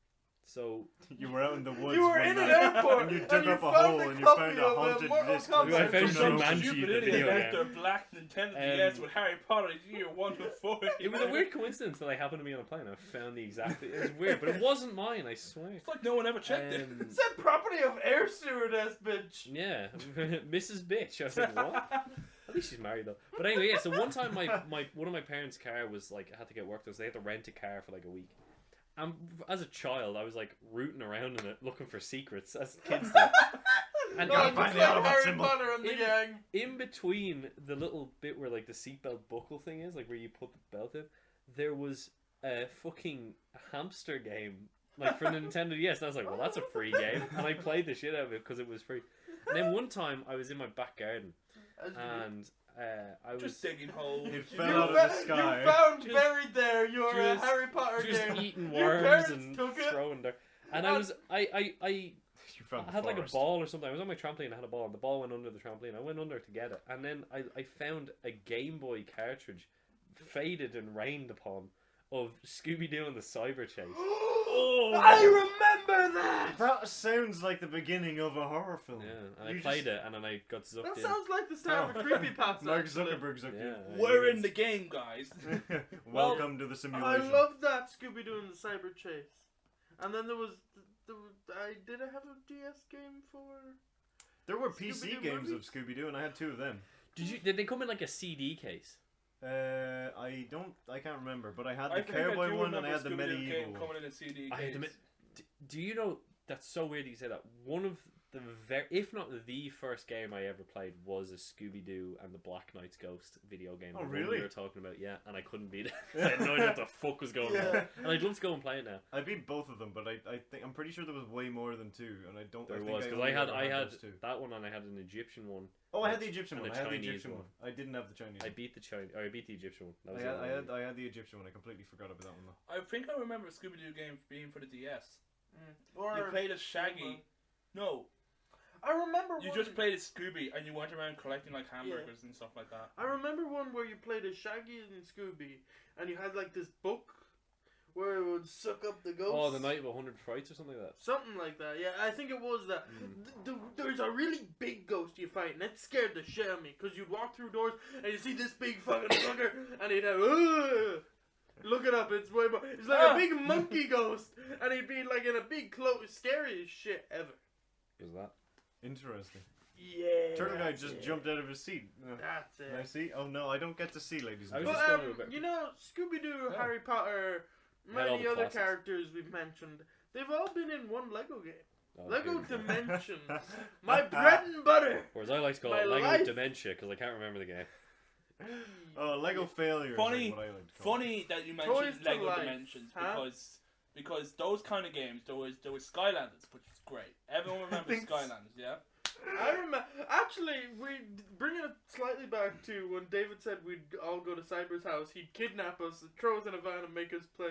So You were out in the woods. You were one in an night, airport and you and dug you up a found hole a and you copy found a of, haunted Mortal disc. Kombat. I found Some some Jumanji, Jumanji, Stupid the idiot video left game. their black Nintendo DS with Harry Potter year 1 to 4. It was a weird coincidence that I happened to be on a plane. I found the exact. It was weird, but it wasn't mine. I swear. It's like no one ever checked it. It's a property of air stewardess, bitch. Yeah, Mrs. Bitch. I was like, what? At least she's married though. But anyway, yeah. So one time, my one of my parents' car was like had to get worked on, so they had to rent a car for like a week. And as a child, I was like rooting around in it, looking for secrets, as kids do. And No, gotta you find played the Autobot Harry symbol. Potter and the In- gang. in between the little bit where like the seatbelt buckle thing is, like where you put the belt in, there was a fucking hamster game, like for the Nintendo DS. And I was like, well, that's a free game, and I played the shit out of it because it was free. And then one time I was in my back garden, and I was Just digging holes. It You, fell out of the you sky. found Just- buried there your just- Harry Potter just game. eating Your worms parents and took it. throwing dirt. And I was I You found I the had like a forest. ball or something. I was on my trampoline. I had a ball. The ball went under the trampoline. I went under to get it, and then I found a Game Boy cartridge, faded and rained upon, of Scooby Doo and the Cyber Chase. I remember that. That sounds like the beginning of a horror film. Yeah, and I You played just- it, and then I got That sucked in. sounds like the start of a creepypasta. Mark actually. Zuckerberg's like, Yeah, We're he in was- the game, guys. welcome to the I simulation. love that Scooby Doo and the Cyber Chase. And then there was did I have a DS game for? There were Scooby-Doo PC games movies? of Scooby Doo, and I had 2 of them. Did they come in like a CD case? I can't remember, but I had I the think I cowboy do one and I remember had the Scooby-Doo medieval game one. coming in a CD I had case. the Do you know, that's so weird that you say that. One of the if not the first game I ever played was a Scooby Doo and the Black Knight's Ghost video game. Oh, the one really? We were talking about, yeah, and I couldn't beat it. I had no idea what the fuck was going on. And I'd love to go and play it now. I beat both of them, but I'm pretty sure there was way more than 2, and I don't. There I think was because only I had ever those 2. that one and I had an Egyptian one. Oh, I had the Egyptian and one. the I had the Chinese Egyptian one. one. I didn't have the Chinese. I beat the Egyptian one. That was I the only one. had the Egyptian one. I completely forgot about that one though. I think I remember a Scooby-Doo game being for the DS. Or You played as Shaggy. No, I remember. you one, just played as Scooby and you went around collecting like hamburgers and stuff like that. I remember one where you played as Shaggy and Scooby, and you had like this book where it would suck up the ghosts. Oh, the Night of 100 Frights or something like that. Something like that. Yeah, I think it was that. There's a really big ghost you fight, and it scared the shit out of me because you'd walk through doors and you see this big fucking fucker, and he'd have. Look it up. It's way more. It's like a big monkey ghost, and he'd be like in a big cloak, scariest shit ever. Was that? Interesting. Yeah. Turtle guy that's just it. jumped out of his seat. No. That's Can I it. see? Oh no, I don't get to see, ladies I and was But just gentlemen. wondering about- you know, Scooby Doo, Oh. Harry Potter, Had all many the other classics. characters we've mentioned, they've all been in one Lego game. Oh, Lego here we go. Dimensions, my bread and butter. Whereas I like to call My it Lego life. Dementia because I can't remember the game. Oh, Lego failures. Funny- is what I like to call it. Funny that you Toys mentioned to Lego life, Dimensions huh? because those kind of games there was Skylanders, which is great. Everyone remembers think Skylanders, yeah. I remember. Actually, bringing it slightly back to when David said we'd all go to Cyber's house. He'd kidnap us, throw us in a van, and make us play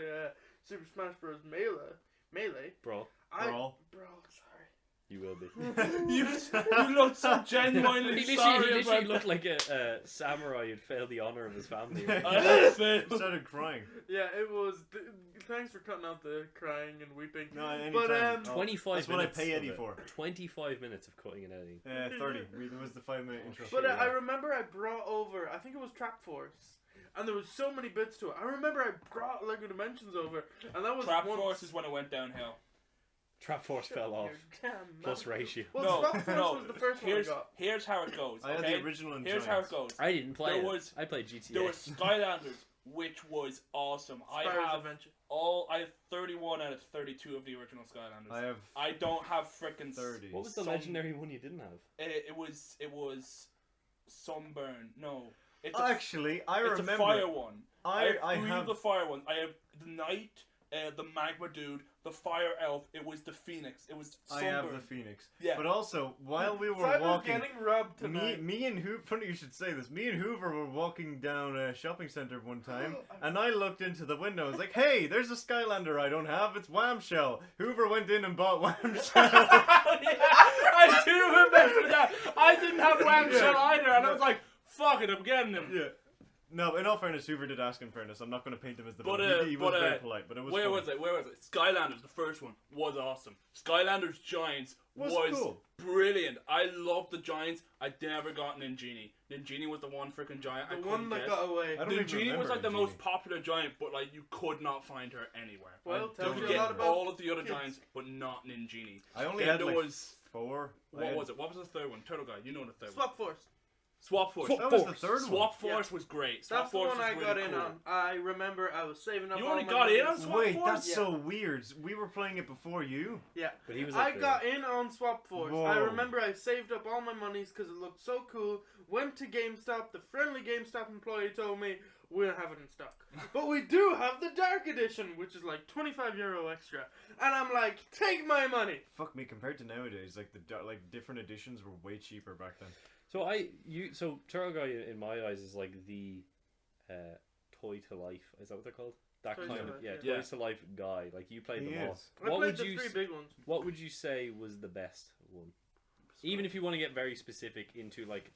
Super Smash Bros. Melee. Bro, Brawl. Bro, sorry. You will be. You look so genuinely He sorry literally about looked like a samurai who'd failed the honor of his family. I failed. He started crying. Yeah, it was. Thanks for cutting out the crying and weeping. No, anytime. But 25 That's what I minutes. pay of Eddie it. for. 25 minutes of cutting and editing. 30. It was the 5-minute intro. But Shit, I yeah. remember I brought over, I think it was Trap Force, and there was so many bits to it. I remember I brought Lego Dimensions over, and that was Trap once... Force is when it went downhill. Trap Force fell off. Damn, Plus ratio. Well, No, Swap Force no. was the first one I got. Here's how it goes. I had Okay? the original and Here's how it goes. I didn't play There it. was- I played GTA. There was Skylanders, which was awesome. Spyro's Adventure. I have 31 out of 32 of the original Skylanders. I have I don't have frickin' 30. What was the Some- legendary one you didn't have? It was Sunburn. No, it's a, Actually, I it's remember. a fire one. I I have three have. of the fire ones. I have the Knight, the Magma Dude, the Fire Elf. It was the Phoenix. It was I Sunburn. have the Phoenix. Yeah. But also, while we were Simon's walking, getting rubbed tonight. me and Hoover. Funny you should say this. Me and Hoover were walking down a shopping center one time, and I looked into the window. I was like, "Hey, there's a Skylander I don't have. It's Whamshell." Hoover went in and bought Whamshell. I do remember that. I didn't have Whamshell either, and I was like, "Fuck it, I'm getting him." Yeah. No, but in all fairness, Hoover did ask in fairness. I'm not going to paint him as the But, villain. He was but, very polite, but it was Where funny. was it? Where was it? Skylanders, the first one, was awesome. Skylanders Giants Was was cool. brilliant. I loved the Giants. I never got Ningini. Ningini was the one freaking giant I The couldn't one that get. got away. I don't even Ningini was remember like the Ningini. most popular giant, but like you could not find her anywhere. Well, I tells don't you a get lot remember. about all of the other kids. giants, but not Ningini. I only Then had there like was 4. what was it? What was the third one? Turtle Guy. You know the third one. Swap Force. Swap Force. That was the third one. Swap Force was great. Swap That's the Force one was I really got in cool. on. I remember I was saving up You all only my got in money. on Swap Wait, Force? that's Yeah. so weird. We were playing it before you. Yeah. But he was I up there. got in on Swap Force. I Whoa. remember I saved up all my monies because it looked so cool. Went to GameStop. The friendly GameStop employee told me we don't have it in stock, but we do have the Dark Edition, which is like €25 extra. And I'm like, take my money. Fuck me, compared to nowadays, like different editions were way cheaper back then. So Turtle Guy in my eyes is like the toy to life. Is that what they're called? That Toys kind to of Life, yeah, yeah. toys to life guy. Like you played He them all. is. I What played would the you 3 big ones. What would you say was the best one? Even if you want to get very specific into like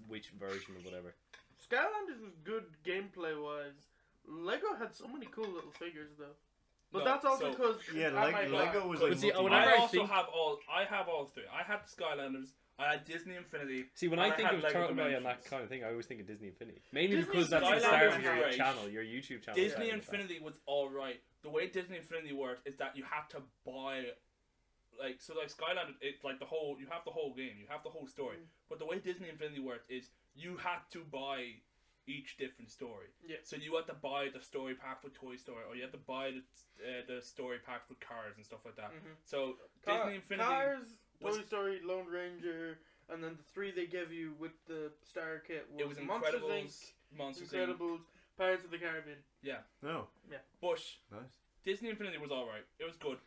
which version or whatever. Skylanders was good gameplay wise. Lego had so many cool little figures though. But No, that's also so- because Yeah, I might Lego buy- was But like. see, multi- whenever I I also think- have all. I have all three. I had the Skylanders. I had Disney Infinity. See, when And I I think had of Lego Turtle Guy and that Dimensions. kind of thing, I always think of Disney Infinity. Mainly Disney because that's the Infinity start was of your great. channel, your YouTube channel. Disney started with that. Infinity was alright. The way Disney Infinity worked is that you had to buy, like Skylanders. It's like you have the whole game, you have the whole story. But the way Disney Infinity worked is you had to buy each different story. Yeah. So you had to buy the story pack for Toy Story, or you had to buy the story pack for Cars and stuff like that. Mhm. So Disney Infinity. Cars, was- Toy Story, Lone Ranger, and then the 3 they gave you with the star kit was, It was Monsters Incredibles, Inc., Monsters Inc. Incredibles, Pirates of the Caribbean. No. But Nice. Disney Infinity was alright. It was good.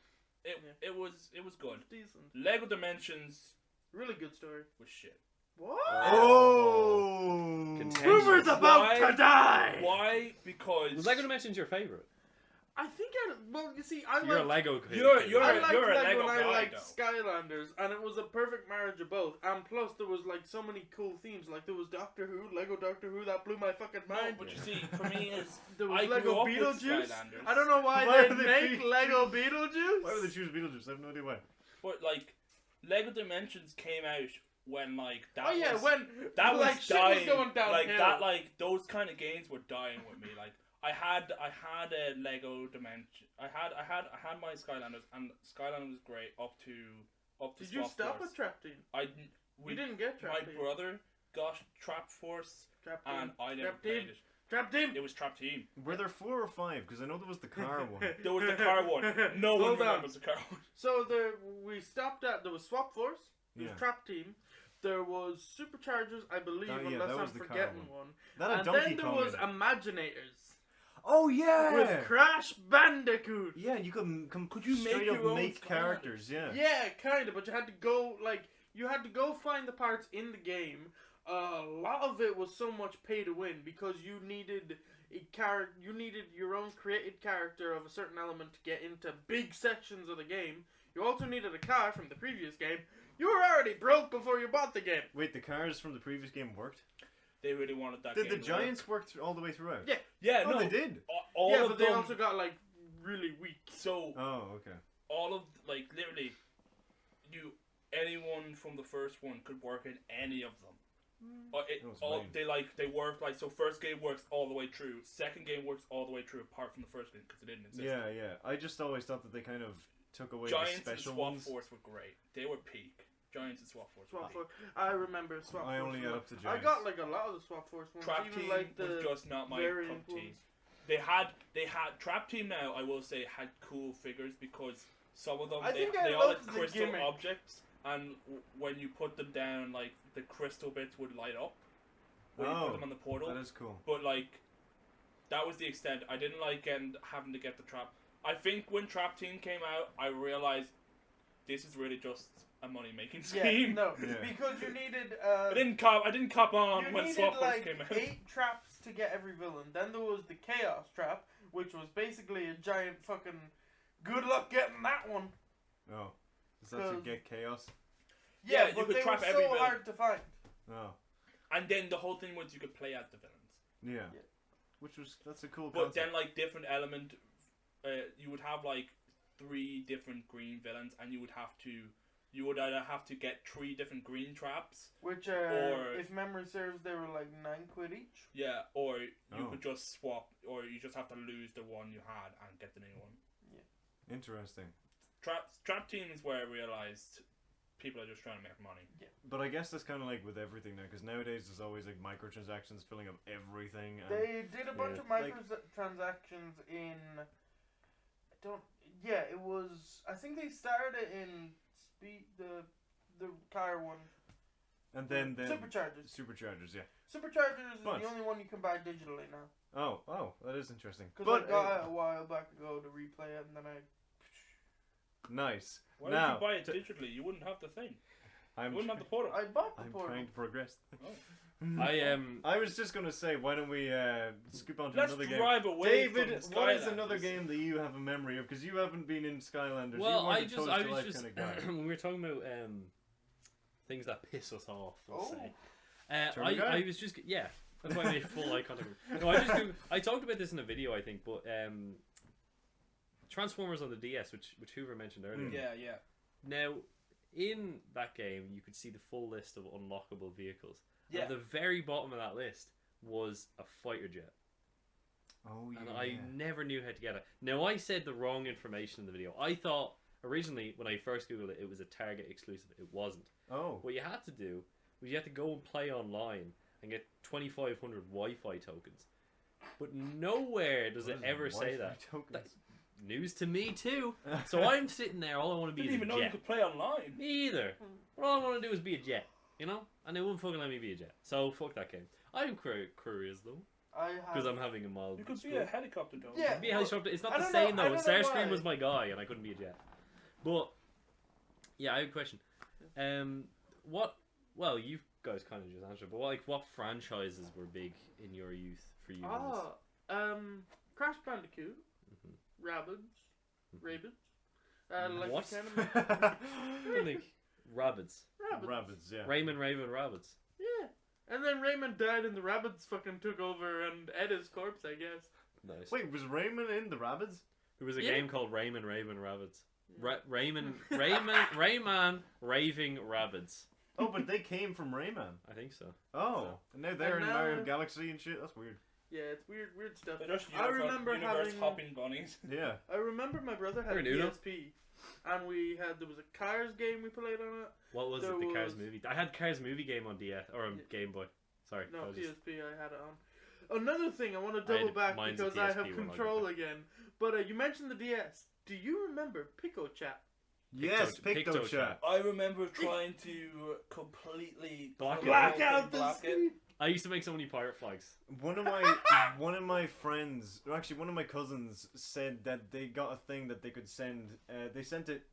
Yeah. It was good. Decent. Lego Dimensions Really good story. was shit. What? Oh. Contentious. Hoover's about Why- to die! Why? Because Was Lego Dimensions your favorite? I think you see, I You're a like Lego kid. You're I a- liked you're a Lego Lego and I guy, liked though. Skylanders, and it was a perfect marriage of both. And plus, there was like so many cool themes. Like there was Doctor Who, Lego Doctor Who, that blew my fucking no, mind. but you see, for me is There was I grew Lego up with Beetlejuice. Skylanders. I don't know why, Why they would they make be- Lego Beetlejuice. Why would they choose Beetlejuice? I have no idea why. But like, Lego Dimensions came out when like that. Oh yeah, was, when that like was shit dying. was going downhill. Like that, like those kind of games were dying with me. Like I had a Lego Dimension. I had my Skylanders, and Skylanders was great up to Did you Swap stop Force. at Trap Team? We didn't get Trap My Team. brother got Trap Force, Trap Team. and I never Trap played Team. it. Trap Team. It was Trap Team. Were there 4 or 5? Because I know there was the car one. There was the car one. No one Hold on. remembers the car one. So we stopped at there was Swap Force. There was Yeah. Trap Team. There was Superchargers, I believe, Oh, yeah, unless that I'm was the car forgetting one. one. That had And Donkey then there Kong was in it. Imaginators Oh yeah. with Crash Bandicoot. Yeah, you could you make straight up your own make Skylanders? characters. Yeah. Yeah, kind of, but you had to go find the parts in the game. A lot of it was so much pay to win because you needed your own created character of a certain element to get into big sections of the game. You also needed a car from the previous game. You were already broke before you bought the game. Wait, the cars from the previous game worked? They really wanted that. Did the game to work. Giants work all the way throughout? Yeah. Yeah, Oh, no, they did. All yeah, of but they them. also got like really weak. So Oh, okay. all of like literally, anyone from the first one could work in any of them. That was lame. They work like so. First game works all the way through. Second game works all the way through, apart from the first game because it didn't exist. Yeah, yeah. I just always thought that they kind of took away Giants the and special Swap ones. Force were great. They were peak. Giants and Swap Force. Were Swap peak. Force. I remember Swap Force. I only got up to I Giants. got like a lot of the Swap Force ones. Trap even Team like the was just not my variant cup of tea. ones. They had Trap Team now. I will say had cool figures because some of them I they think I all loved had the crystal gimmick. objects, and when you put them down, like the crystal bits would light up when you Oh, put them on the portal. That is cool. But like, that was the extent. I didn't like having to get the trap. I think when Trap Team came out, I realized this is really just a money making Yeah, scheme. no, Yeah. because you needed. I didn't cop on You when needed Swap Force like came out. 8 traps to get every villain. Then there was the Chaos Trap, which was basically a giant fucking. Good luck getting that one. Oh. Is that to 'Cause- get chaos? Yeah, Yeah, you but could they trap were every so villain. hard to find. Oh. And then the whole thing was you could play as the villains. Yeah. Yeah. That's a cool But concept. then, like, different element, you would have, like, 3 different green villains, and you would either have to get 3 different green traps, Which, Or- if memory serves, they were like 9 quid each. yeah, or you Oh. could just swap, or you just have to lose the one you had and get the new one. Interesting. Trap Team is where I realized people are just trying to make money. But I guess that's kind of like with everything now, because nowadays there's always like microtransactions filling up everything. And They did a bunch Yeah. of microtransactions in. I don't. Yeah, it was. I think they started it in the car one. and then Superchargers. Superchargers, yeah. Superchargers is But- the only one you can buy digitally now. Oh, that is interesting. Because I got it a while back ago to replay it, and then I. Nice. Why now, would you buy it digitally? You wouldn't have the thing. I'm You wouldn't have the portal. I bought the I'm portal. trying to progress. Oh. I was just gonna say, why don't we skip on to Let's another game? drive away David, from what is Skylanders. another game that you have a memory of? Because you haven't been in Skylanders. Well, you I weren't a was toast-to-life just kind of guy. when we were talking about things that piss us off. Let's Oh. say. Turn the guy. I was just that's why I made full eye contact. No, I talked about this in a video, I think, but Transformers on the DS, which Hoover mentioned earlier. Yeah. Now, in that game, you could see the full list of unlockable vehicles. Yeah. At the very bottom of that list was a fighter jet, Oh yeah. and I never knew how to get it. Now, I said the wrong information in the video. I thought originally when I first googled it, it was a Target exclusive. It wasn't. Oh. What you had to do was you had to go and play online and get 2,500 Wi-Fi tokens. But nowhere does What it is ever say Wi-Fi that. tokens? News to me too. So I'm sitting there, all I want to be Didn't is a even know you jet. could play online. Me either. But all I want to do is be a jet, you know? And they wouldn't fucking let me be a jet. So fuck that game. I'm curious though, I have. because I'm having a mild. You could be stroke. a helicopter though. Yeah. Be a helicopter. It's not I the don't same know- I though. don't know Starscream why. was my guy, and I couldn't be a jet. But yeah, I have a question. What? Well, you guys kind of just answered. But what franchises were big in your youth for you? Crash Bandicoot, Mhm. Rabbids, like What? the kind of I think rabbits. Rabbids. Rabbits, yeah. Raymond Raven rabbits. Yeah. And then Raymond died and the rabbits fucking took over and ate his corpse, I guess. Nice. Wait, was Raymond in the Rabbits? There was a Yeah. game called Raymond Raven Rabbits. Rayman Raving Rabbits. Oh, but they came from Rayman. I think so. Oh, and now they're And in now- Mario Galaxy and shit. That's weird. Yeah, it's weird stuff. They're just I remember universe having- hopping bunnies. Yeah. I remember my brother had Or a an Uno. PSP, and there was a Cars game we played on it. What was There it? The Cars was- movie. I had Cars movie game on DS or on Yeah. Game Boy. Sorry. No, I was just- PSP, I had it on. Another thing, I want to I had- double back mine's a because I have PSP when I control got it. again. But you mentioned the DS. Do you remember Pico Chat? Yes, Picto Picto Chat. I remember trying to completely Black Black it. out the black it. screen. I used to make so many pirate flags. One of my friends, or actually one of my cousins, said that they got a thing that they could send. They sent it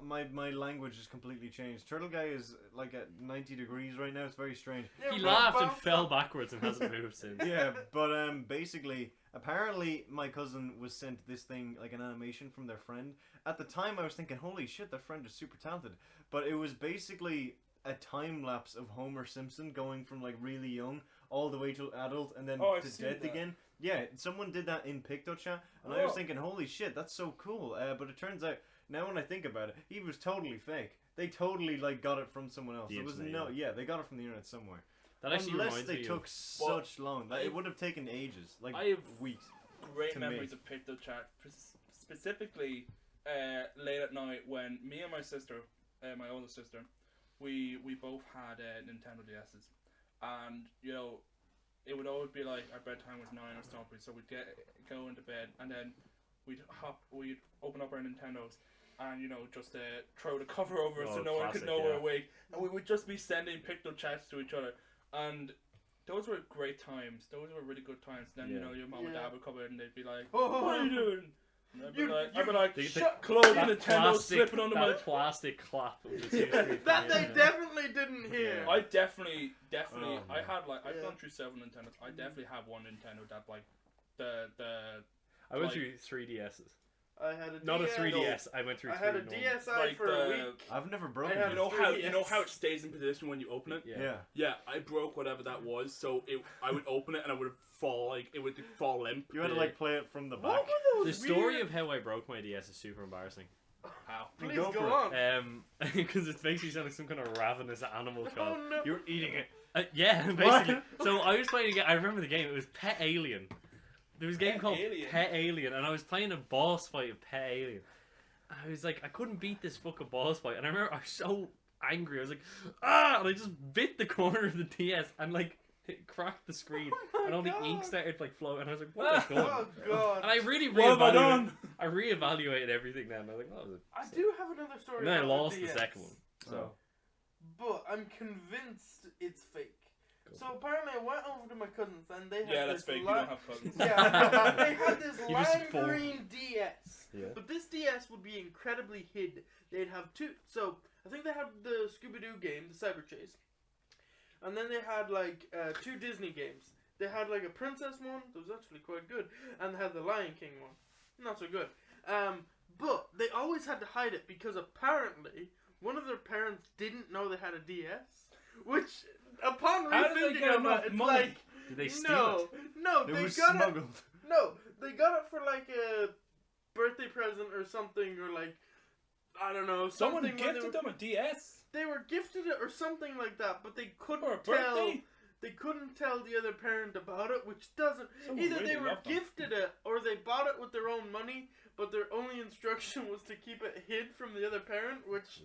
my language has completely changed. Turtle Guy is like at 90 degrees right now. It's very strange. Yeah, He but laughed and both- fell backwards and hasn't moved since. Yeah, but basically, apparently my cousin was sent this thing, like an animation from their friend. At the time, I was thinking, holy shit, their friend is super talented. But it was basically a time lapse of Homer Simpson going from like really young all the way to adult and then Oh, I've to seen death that. again. Yeah, someone did that in PictoChat, and I was Oh. thinking, holy shit, that's so cool. But it turns out, now when I think about it, he was totally fake. They totally like got it from someone else. The It was internet, yeah, they got it from the internet somewhere. That actually Unless reminds they me took of... such long, like, it would have taken ages, like I have weeks. great to memories make. of PictoChat, specifically late at night when me and my sister, my older sister, we both had Nintendo DS's, and you know, it would always be like our bedtime was 9 or something, so we'd go into bed, and then we'd open up our Nintendos, and you know, just throw the cover over it so Oh, no one could classic, know we're yeah. awake, and we would just be sending PictoChats to each other, and those were great times. Those were really good times. Then you Yeah. know your mom and Yeah. dad would come in and they'd be like, Oh, "What are you doing?" And I'd be You- like, The- "Shut, close your That Nintendo slipping under my." plastic clap. Of the two screen That they thing, yeah. definitely didn't hear. Yeah. I definitely, Oh, I man. had like I've Yeah. gone through several Nintendos. I definitely have one Nintendo that like the I went like- through 3DSs. I had a Not a DS. 3DS. I went through I had a three DSi Like for the- a week. I've never I broken had it. you know how it stays in position when you open it. Yeah. Yeah. Yeah, I broke whatever that was, so I would open it and I would fall it would fall limp. You had to like play it from the What back. were The those story weird... of how I broke my DS is super embarrassing. How? Please Go go, for it. on. Because it makes you sound like some kind of ravenous animal Oh child. no. You're eating it. Yeah, basically. So I was playing a game. I remember the game. It was Pet Alien. There was a game Pet called Alien? Pet Alien, and I was playing a boss fight of Pet Alien. And I was like, I couldn't beat this fucking boss fight, and I remember I was so angry. I was like, ah! And I just bit the corner of the DS and like it cracked the screen, Oh and all the God. ink started like flowing. And I was like, what have I done? Oh god. And I really What have I reevaluated. done? I reevaluated everything. Then I was like, oh, I do have another story. and then I about lost the DS, second one. So but I'm convinced it's fake. Go So apparently I went over to my cousins and they had Yeah, that's this fake. You li- don't have cousins. Yeah, they had this You just lime fall. green DS. yeah. But this DS would be incredibly hid. They'd have two. So I think they had the Scooby Doo game, the Cyber Chase, and then they had like two Disney games. They had like a princess one that was actually quite good, and they had the Lion King one, not so good. But they always had to hide it because apparently one of their parents didn't know they had a DS, which upon How did they rethinking get about enough it, it's money? like Did they steal no, it? no, It they was got it. smuggled. No, they got it for like a birthday present or something, or like I don't know. Someone something when gifted them a DS They were gifted it or something like that, but they couldn't for a tell. birthday. They couldn't tell the other parent about it, which doesn't. Someone Either really they were loved them. gifted it or they bought it with their own money, but their only instruction was to keep it hid from the other parent, which.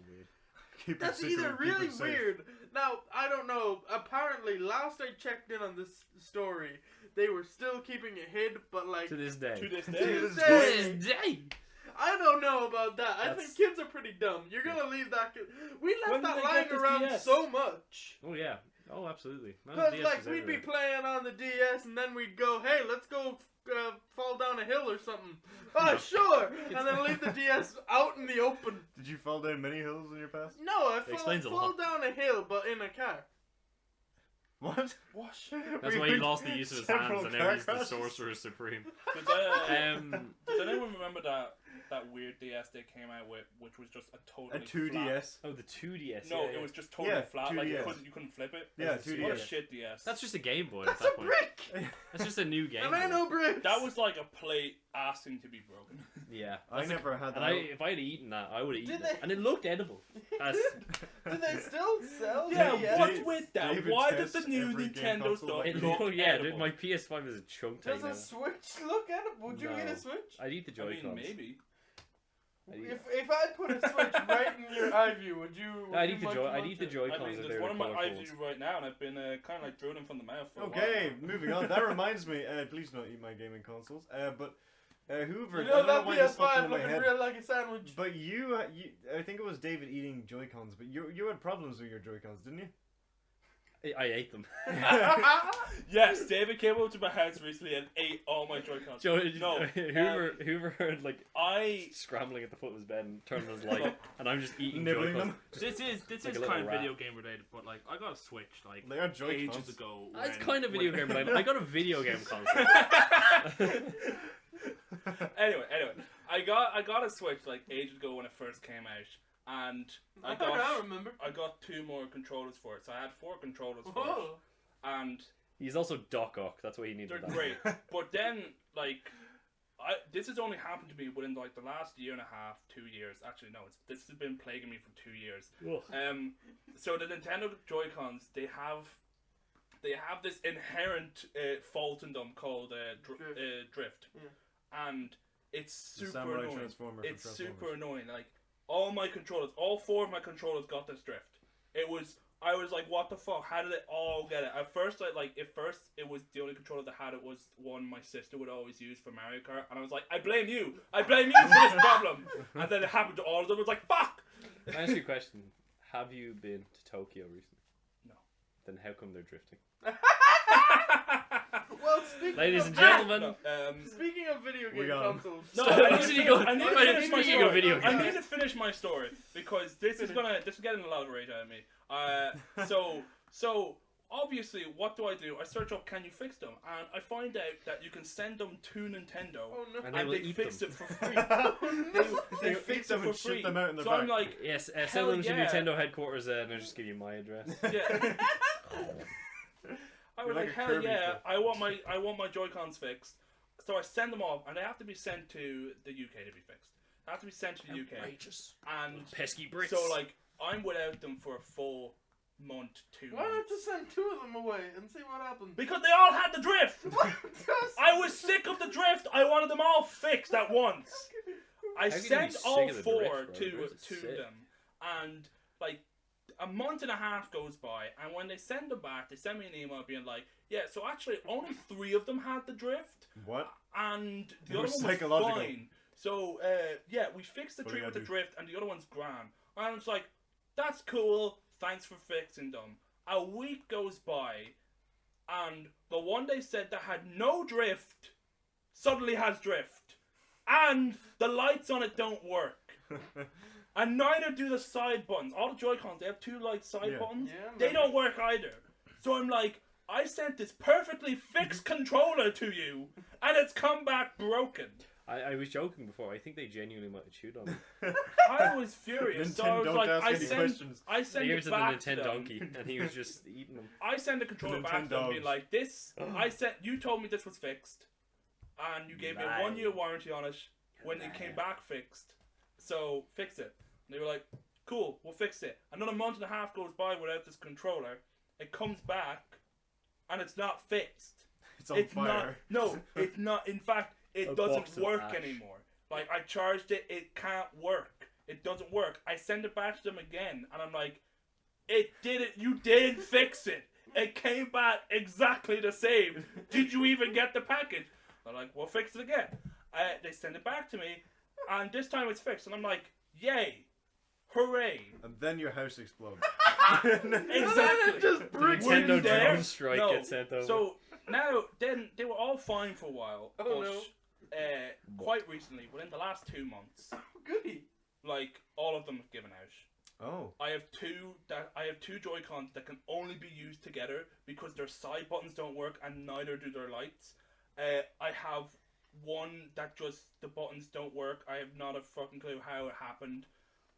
Keep it That's secret, either keep really it safe. weird. Now, I don't know. Apparently, last I checked in on this story, they were still keeping it hid, but like To this day. To this to day. this To day, this day. I don't know about that. I That's- think kids are pretty dumb. You're gonna leave that kid. We When left did that they lying get this around DS? so much. Oh yeah. Oh absolutely. Man, Because, DS like, was we'd be everywhere. playing on the DS, and then we'd go, hey, let's go fall down a hill or something. Oh, sure! And then leave the DS out in the open. Did you fall down many hills in your past? No, I That fell explains a fall lot. down a hill, but in a car. What? What? That's why he lost the use of his hands and now he's the sorcerer supreme. Does anyone remember that weird DS they came out with, which was just a totally A 2DS. flat? Oh, the 2DS. No, yeah, it yeah. was just totally Yeah, flat. Like 2DS. you couldn't flip it. Yeah, That's the 2DS. What a 2DS. shit DS. That's just a Game Boy. That's at that a point. brick! That's just a new Game And Boy. I know bricks! That was like a plate asking to be broken. Yeah. I That's never had And that. if I had eaten that, I would have Did eaten it. they- And it looked edible. That's- Did they still sell Yeah, DS? what's with that? David Why did tests the new every game Nintendo console stuff that it look looked, yeah, edible? my PS5 is a chunk Does tiny a now. Switch look at it? Would you eat No. a Switch? I'd eat the I mean, Joy-Cons. maybe. If I put a Switch right in your eye view, would you? No, I'd eat the it? Joy-Cons I mean, if they there's were one of my colour eye phones. view right now, and I've been kind of like drooling from the mouth for a Okay, while. moving on. That reminds me. Please don't eat my gaming consoles. But Hoover. You I know don't know that why this popped PS5 into my looking head. real like a sandwich. But I think it was David eating Joy-Cons. But you had problems with your Joy-Cons, didn't you? I ate them. Yes, David came over to my house recently and ate all my Joy-Cons. Joe, No, Hoover heard like I scrambling at the foot of his bed and turning on his light, and I'm just eating Nibbling Joy-Cons. them. This is like a little kind of rat. video game related, but like I got a Switch like They are Joy-Cons. ages ago. It's when- kind of video when- game related. I got a video game console. anyway, I got a Switch like ages ago when it first came out, and I remember. got 2 more controllers for it. So I had 4 controllers for it, Whoa. and He's also Doc Ock. That's why he needed they're that. great. But then like. This has only happened to me within like the last year and a half, 2 years. Actually, no, this has been plaguing me for 2 years. Ugh. So the Nintendo Joy-Cons, they have this inherent fault in them called drift, and it's The super Samurai annoying. Transformer from It's Transformers. super annoying. Like all my controllers, all 4 of my controllers got this drift. I was like, what the fuck? How did it all get it? At first, it was the only controller that had it was one my sister would always use for Mario Kart, and I was like, I blame you for this problem. And then it happened to all of them. I was like, fuck. Can I ask you a question? Have you been to Tokyo recently? No. Then how come they're drifting? Well, speaking Ladies of and gentlemen, No, speaking of video We game got 'em. consoles. No, Stop. I Listen, need you go- to finish my speaking of story. video I games. need to finish my story because this is getting a lot of rage out of me. So obviously, what do? I search up, can you fix them? And I find out that you can send them to Nintendo, Oh no. And and they will they eat fix them. it for free. They fix fix it them for and free. ship them out in the So back. I'm like, yes, Hell send them to yeah. Nintendo headquarters and I'll just give you my address. yeah. I was You're like, like a hell Kirby yeah, flip. I want my Joy-Cons fixed. So I send them off, and they have to be sent to the UK to be fixed. They have to be sent to the UK. Outrageous. And Pesky Brits. so like, I'm without them for a full month, 2 Why months. not just send 2 of them away and see what happens? Because they all had the drift! What? I was sick of the drift! I wanted them all fixed at once! I How can you be sent sick all of the 4 drift, bro? to Where's it sit? them, and like a month and a half goes by, and when they send them back, they send me an email being like, yeah, so actually only 3 of them had the drift, What? and They the were other one was psychological. fine. So yeah, we fixed the Fully tree with the agree. drift, and the other one's grand. And I was like, that's cool, thanks for fixing them. A week goes by, and the one they said that had no drift suddenly has drift, and the lights on it don't work, and neither do the side buttons. All the Joy-Cons, they have 2 light side Yeah. buttons. Yeah, They man. don't work either. So I'm like, I sent this perfectly fixed controller to you, and it's come back broken. I was joking before. I think they genuinely might have chewed on it. I was furious. So I was Nintendo, like, don't ask I any sent questions. I They sent gave it it to the back to Nintendo them. donkey, and he was just eating them. I sent the controller back to them, being Nintendogs. like, this. I said, you told me this was fixed, and you gave me a Lie. 1-year warranty on it when it came back fixed. So fix it. And they were like, cool, we'll fix it. Another month and a half goes by without this controller. It comes back, and it's not fixed. It's on It's fire. not. No, it's not. In fact, A it box doesn't of work ash. anymore. Like, I charged it, it can't work. It doesn't work. I send it back to them again, and I'm like, it did it. You did fix it. It came back exactly the same. Did you even get the package? I'm like, well, fix it again. They send it back to me, and this time it's fixed, and I'm like, yay, hooray. And then your house explodes. Exactly. Just bricks Were you Nintendo there? drone strike No. gets sent over. So now, then they were all fine for a while. Oh, but, no. quite recently, within the last 2 months, Goody. like all of them have given out. Oh. I have two Joy-Cons that can only be used together because their side buttons don't work and neither do their lights. I have one that just the buttons don't work. I have not a fucking clue how it happened,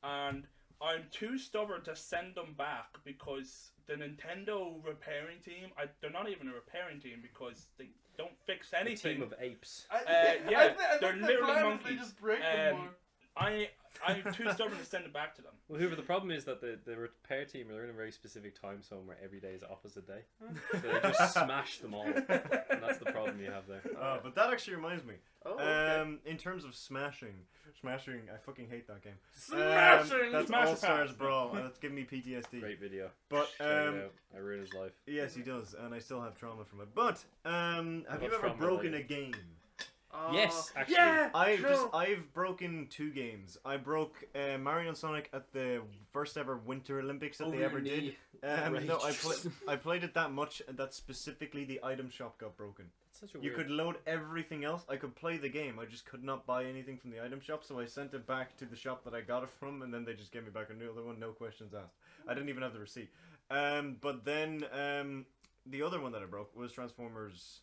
and I'm too stubborn to send them back because the Nintendo repairing team, they're not even a repairing team because they don't fix a anything. team of apes. Yeah, I they're think the literally plan is monkeys. They just break them more. I'm too stubborn to send it back to them. Well, Hoover, the problem is that the repair team are in a very specific time zone where every day is opposite day. So they just smash them all. And that's the problem you have there. But that actually reminds me. Oh, okay. In terms of smashing, I fucking hate that game. Smashing! That's Smash All or Stars Pass. Brawl, and that's giving me PTSD. Great video. But Check it out. I ruined his life. yes, he does, and I still have trauma from it. But have you What ever trauma broken a like? game Yes, actually. Yeah. I've broken 2 games. I broke Mario and Sonic at the first ever Winter Olympics that Over they your ever knee. did. No, Rage. I played it that much that specifically the item shop got broken. That's such a You weird... could load everything else. I could play the game. I just could not buy anything from the item shop, so I sent it back to the shop that I got it from, and then they just gave me back a new other one, no questions asked. I didn't even have the receipt. But then the other one that I broke was Transformers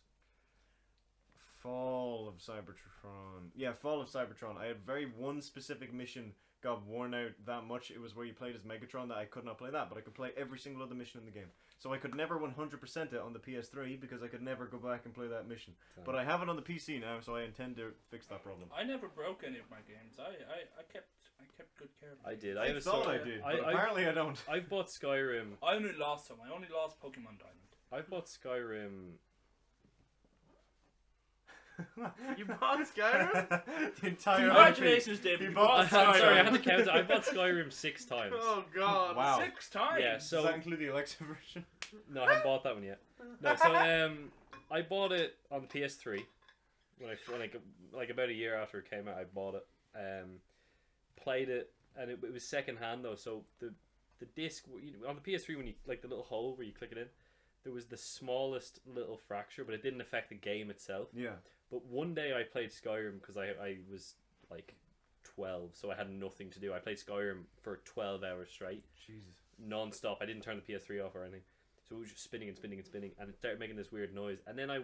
Fall of Cybertron. Yeah, Fall of Cybertron. I had one specific mission got worn out that much. It was where you played as Megatron that I could not play that, but I could play every single other mission in the game. So I could never 100% it on the PS3 because I could never go back and play that mission. But I have it on the PC now, so I intend to fix that problem. I never broke any of my games. I kept good care of them. I did. I have a thought story. I did, but apparently I don't. I've bought Skyrim. I only lost some. I only lost Pokemon Diamond. I've bought Skyrim. You bought Skyrim? The entire Congratulations, IP. David. He You bought I'm sorry, I Skyrim. had to count it. I bought Skyrim 6 times. Oh god. Wow. 6 times. Yeah, Does so that include the Alexa version? no, I haven't bought that one yet. No, so I bought it on the PS3 when like about a year after it came out. I bought it, played it, and it was second hand though. So the disc on the PS3 when you like the little hole where you click it in, there was the smallest little fracture, but it didn't affect the game itself. Yeah. But one day I played Skyrim because I was like 12, so I had nothing to do. I played Skyrim for 12 hours straight, Jesus. non-stop. I didn't turn the PS3 off or anything. So it was just spinning and spinning and spinning, and it started making this weird noise. And then I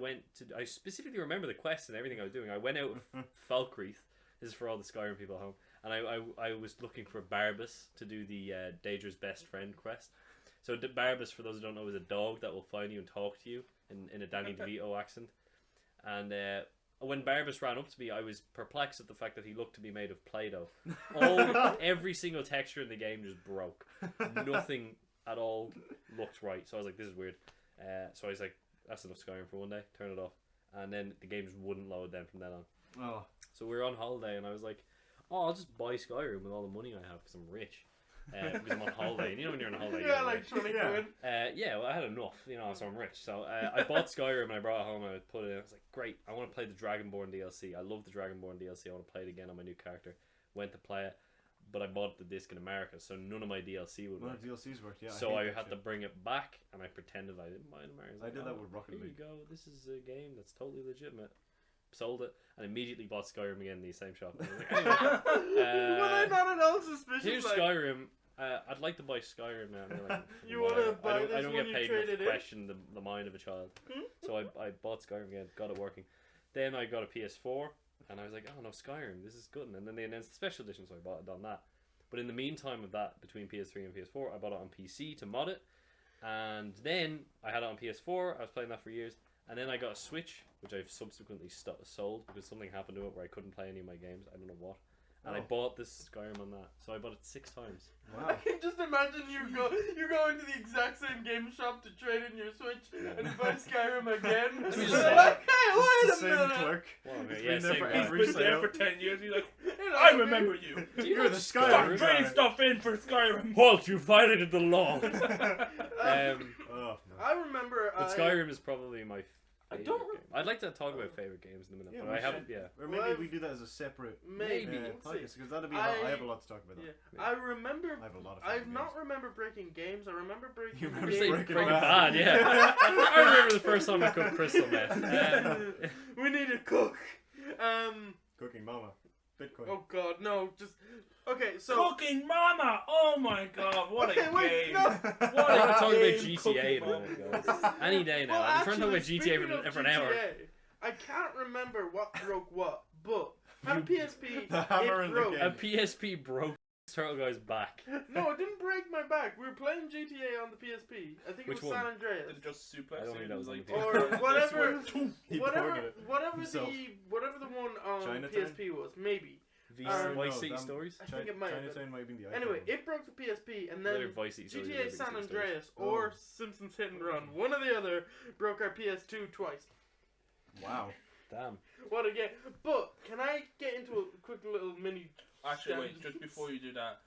specifically remember the quest and everything I was doing. I went out with Falkreath. This is for all the Skyrim people at home. And I was looking for Barbas to do the Daedra's best friend quest. So Barbas, for those who don't know, is a dog that will find you and talk to you in a Danny DeVito accent. And when Barbas ran up to me, I was perplexed at the fact that he looked to be made of Play-Doh. Every single texture in the game just broke. Nothing at all looked right. So I was like, this is weird. So I was like, that's enough Skyrim for one day. Turn it off. And then the game just wouldn't load then from then on. Oh. So we were on holiday, and I was like, oh, I'll just buy Skyrim with all the money I have because I'm rich. Because I'm on holiday. And you know when you're on holiday, Yeah, you're like rich. 20 quid. Yeah, well, I had enough, so I'm rich. So I bought Skyrim and I brought it home and I put it in. I was like, great, I want to play the Dragonborn DLC. I love the Dragonborn DLC. I want to play it again on my new character. Went to play it, but I bought the disc in America, so none of my DLC would None work. of DLCs worked, yeah. So hate I that had to shit. bring it back, and I pretended I didn't buy it in America. I did that with Rocket Here League. you go. This is a game that's totally legitimate. Sold it and immediately bought Skyrim again in the same shop. I was like, anyway, Were they not at all suspicious? here's like, Skyrim. I'd like to buy Skyrim now. And they're like, You wanna "Why?" buy I this don't one get you paid traded enough to in? question the mind of a child. So I bought Skyrim again, got it working. Then I got a PS4, and I was like, oh no, Skyrim, this is good. And then they announced the special edition, so I bought it on that. But in the meantime of that, between PS3 and PS4, I bought it on PC to mod it. And then I had it on PS4, I was playing that for years. And then I got a Switch, which I've subsequently sold because something happened to it where I couldn't play any of my games. I don't know what. And I bought this Skyrim on that. So I bought it 6 times. I can just imagine you go into the exact same game shop to trade in your Switch and buy Skyrim again. And me just they're say- like, hey, It's wait the a same minute. clerk. Well, It's yeah, been there same for guy. every He's been there sale. for 10 years. He's like, You know, I dude. remember you. You're the Stop Skyrim trading guy. stuff in for Skyrim. Halt, you violated the law. Oh, no. I remember. But Skyrim is probably my I favorite don't game. I'd like to talk about favorite games in a minute, Yeah, but we I haven't. should. Yeah. Or Well, maybe I've- we do that as a separate Maybe. podcast, because that'll be. I- I have a lot to talk about. Yeah. That. I remember. I have a lot of. I favorite not games. remember breaking games. I remember breaking You remember games. Breaking Breaking Bad. Bad, yeah. I remember the first time I cooked crystal meth. We need to cook. Cooking Mama, Bitcoin. Oh god, no, just okay. So Cooking Mama! Oh my god, what okay, a wait, game! no. I want to talk about game, GTA Cooking in a minute, Mama. guys. Any day now. Well, I'm trying to talk about actually, GTA speaking for of an hour. GTA, I can't remember what broke what, but on PSP, The hammer it in the broke. game. A PSP broke Turtle Guy's back. No, it didn't break my back. We were playing GTA on the PSP. I think Which it was one? San Andreas. Did it just suplex I don't you? think that was on Like, the Or PS3. whatever, He whatever, ported it whatever himself. the one on Chinatown? PSP was, maybe. Vice City no, Stories? I think it might have been. Chinatown might have been the iPhone Anyway, one. it broke the PSP, and Later then Vice City Stories. GTA later San Vice City Andreas Oh. or Simpsons Hit and Run, one or the other, broke our PS2 twice. Wow. Stories. Damn. What a game! But can I get into a quick little mini? Actually, wait, stand- just before you do that,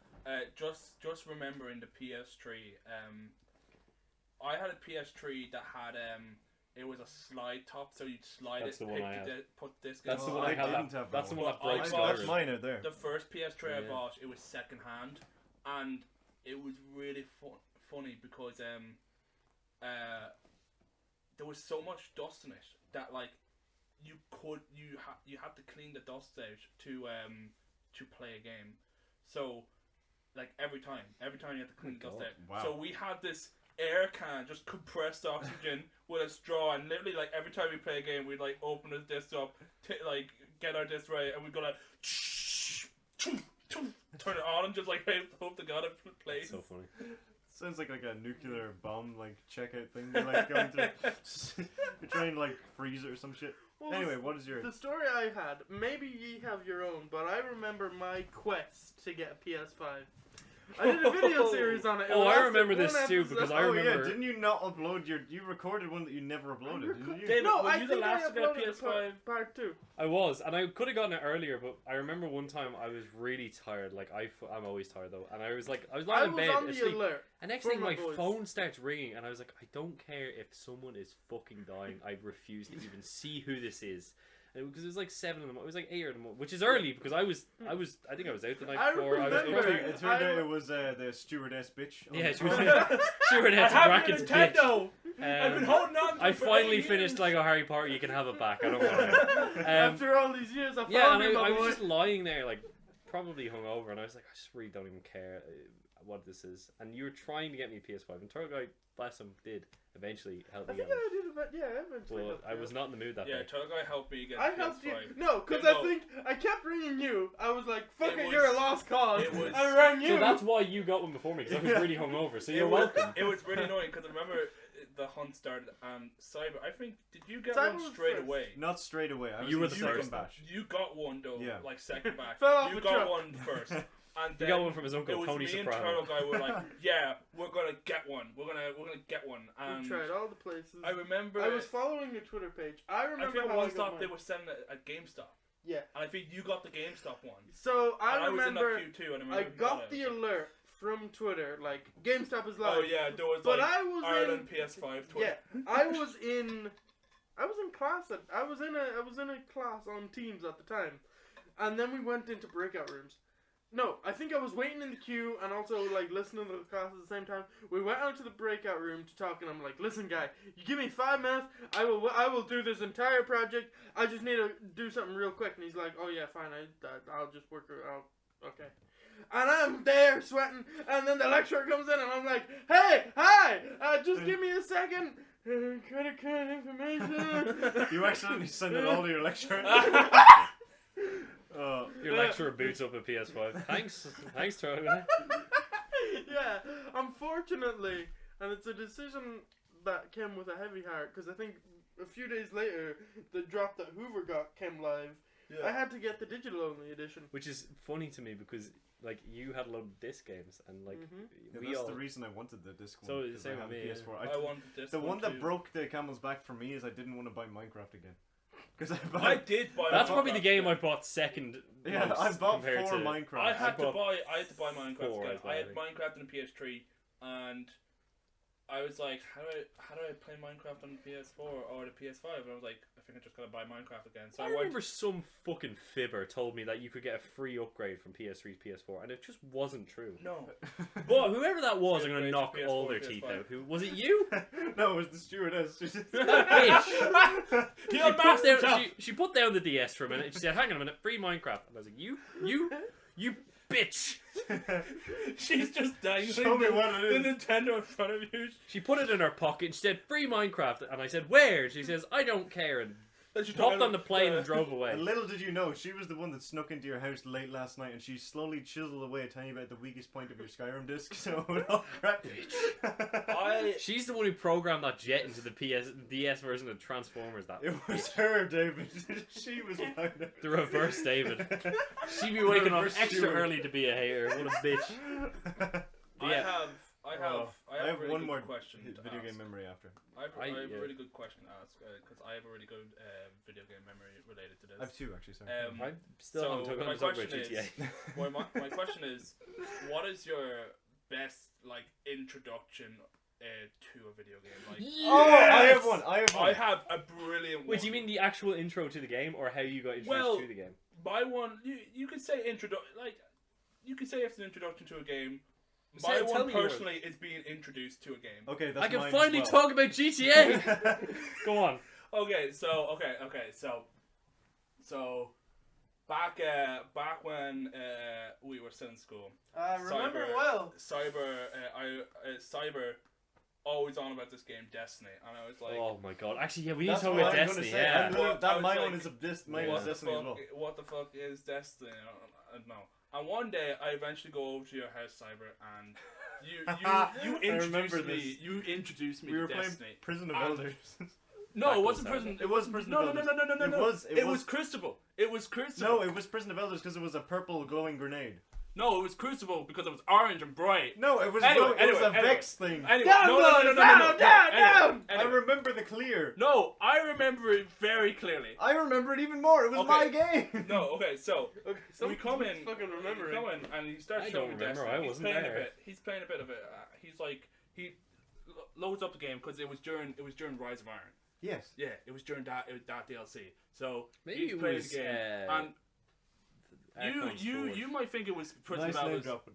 just remember in the PS3, I had a PS3 that had it was a slide top, so you'd slide That's it, the one I had. put this. That's the Oh, one I I had. didn't have That's the that one that one. broke I That's got- Skyrim. mine out there. The first PS3 I Yeah. bought, it was second hand, and it was really funny because there was so much dust in it that like you had to clean the dust out to play a game. So like every time you had to clean the dust God. out. Wow. So we had this air can, just compressed oxygen with a straw, and literally like every time we play a game, we'd like open the disc up, like get our disc right, and we'd go like turn it on and just like hope to God it plays. So funny. Sounds like a nuclear bomb like checkout thing. You're like going to you're trying to like freeze it or some shit. Well, Anyway, what is your the story I had? Maybe ye have your own, but I remember my quest to get a PS5. I did a video series on it. It Oh, I lasted remember one this too episode. because I Oh remember. yeah, didn't you not upload you recorded one that you never uploaded, didn't you? David, No, were I you the think last I to get a uploaded PS5? part 2. I was, and I could have gotten it earlier, but I remember one time I was really tired. Like I'm always tired though, and I was I lying in was bed on the asleep, alert. and next for thing my my voice. phone starts ringing, and I was like, I don't care if someone is fucking dying. I refuse to even see who this is. Because it was like 7 in the morning. It was like 8 in the morning, which is early because I think I was out the night I before. I was remember. probably, It turned out it was the stewardess bitch. yeah, on the phone. sure it I had to have brackets your bitch. Nintendo. I've been Um, holding on to I it for finally 8 finished years. Lego Harry Potter. You can have it back. I don't want it. After all these years, I found Yeah, and you, my I boy. was just lying there, like probably hungover, and I was like, I just really don't even care what this is. And you were trying to get me a PS5, and Turtle Guy, bless him, did eventually help I me think out. I did it, yeah, eventually. But helped I you was out. not in the mood that Yeah, day. Turtle Guy helped me get I a helped you. PS5. No, because Yeah, I no. think I kept ringing you. I was like, fuck It it, was- you're a lost cause. it was- I rang you. So that's why you got one before me, because I was really hungover. So you're welcome. It was really annoying because I remember the hunt started and Cyber. I think did you get Cyber one was straight first. away? Not straight away. I was You were in the second first. batch. You got one though, Yeah. like second back. Fell off You a got truck. one first, and You then got one from his it uncle, was Tony me and Turtle Soprano. Guy were like, yeah, we're gonna get one. We're gonna get one. And We tried all the places. I remember. I was following your Twitter page. I I remember think how one I got stop mine. they were selling it at GameStop, Yeah. and I think you got the GameStop one. So And I I was in remember that queue too, and I I remember got the alert from Twitter, like GameStop is live. Oh yeah, there was But like I was Ireland in PS5 Twitter. Yeah, I was in class I was in a class on Teams at the time, and then we went into breakout rooms. No, I think I was waiting in the queue and also like listening to the class at the same time. We went out to the breakout room to talk, and I'm like, "Listen, guy, you give me 5 minutes, I will do this entire project. I just need to do something real quick." And he's like, "Oh yeah, fine. I'll just work it out. Okay." And I'm there sweating, and then the lecturer comes in, and I'm like, "Hey, hi, just give me a second. Credit card information." You accidentally sent it all to your lecturer. Your lecturer boots up a PS5. Thanks, Turtle Guy. Yeah, unfortunately, and it's a decision that came with a heavy heart, because I think a few days later, the drop that Whoover got came live. I had to get the digital only edition. Which is funny to me because like you had a lot of disc games and like Yeah, we that's all. the reason I wanted the disc So, one. 'Cause same I have with a me, yeah. PS4. I wanted this. The one that too. broke the camel's back for me is I didn't want to buy Minecraft again. Because I did buy. That's Minecraft, probably the game yeah. I bought second. yeah, most I bought 4 compared to, Minecraft. I had to bought buy Minecraft four again. as well, I I had think. Minecraft on the PS3, and I was like, how do I play Minecraft on the PS4 or the PS5? And I was like, I think I just gotta buy Minecraft again. So I I went. remember some fucking fibber told me that you could get a free upgrade from PS3 to PS4, and it just wasn't true. No, But whoever that was, I'm Free gonna upgrade knock to all PS4, their teeth PS5. out. Who was it? You? No, it was the stewardess. Bitch. He She put, himself. down, she put down the DS for a minute. She said, "Hang on a minute, free Minecraft." And I was like, "You bitch!" She's just dangling Show me what it the is. Nintendo in front of you. She put it in her pocket and she said, "Free Minecraft." And I said, "Where?" She says, "I don't care." And Then she hopped on the plane and drove away. And little did you know, she was the one that snuck into your house late last night, and she slowly chiseled away a tiny bit at the weakest point of your Skyrim disc, so it would all crack. She's the one who programmed that jet into the DS version of Transformers. That It was her, David. She was behind it. the reverse David. She'd be waking up Reverse extra Stewart. early to be a hater. What a bitch. Yeah. I have I have a really one good more question to video game ask. memory after. I have yeah. a really good question to ask because I have a really good video game memory related to this. I have 2 actually, sorry. I still So, haven't my talked about question GTA. Well, my question is, what is your best like introduction to a video game? Like, Oh, I have one. I have one. I have a brilliant one. Wait, do you mean the actual intro to the game, or how you got introduced Well, to the game? My one, you could say you could say it's an introduction to a game. Say My it, tell one me yours. personally is being introduced to a game. Okay, that's I can mine finally as well. talk about GTA. Go on. Okay, so back when we were still in school, I remember Cyber- well. Cyber always on about this game Destiny, and I was like, Oh my god. Actually, yeah, we need That's to talk what about I'm Destiny. gonna say. Yeah. I'm literally- I that was my like, one is mine what is the Destiny fuck? as well. What the fuck is Destiny? I don't know. And one day I eventually go over to your house, Cyber, and you remember introduced me. this. You introduced me We were to playing Destiny. Prison of And- Elders. No, That it wasn't goes Prison. It was Prison no, of no, Elders. no, no, no, no, It no. was- it It was- was Crucible. It was Crucible. No, it was Prison of Elders because it was a purple glowing grenade. No, it was Crucible because it was orange and bright. No, it was Anyway, it was a anyway. Vex thing. Anyway, Down, no, boys, down. I Anyway. remember the clear. No, I remember it very clearly. I remember it even more. It was Okay. my game. No, okay, so Okay, we come in, fucking remember we come in, and he starts I showing don't me remember, Destiny. I He's wasn't playing there. a bit. He's playing a bit of it. He's like he loads up the game because it was during Rise of Iron. Yes. Yeah, it was during that DLC. So Maybe he's it playing was, the game, and Archon's Forge. you might think it was Prison Nice of name Elders. dropping.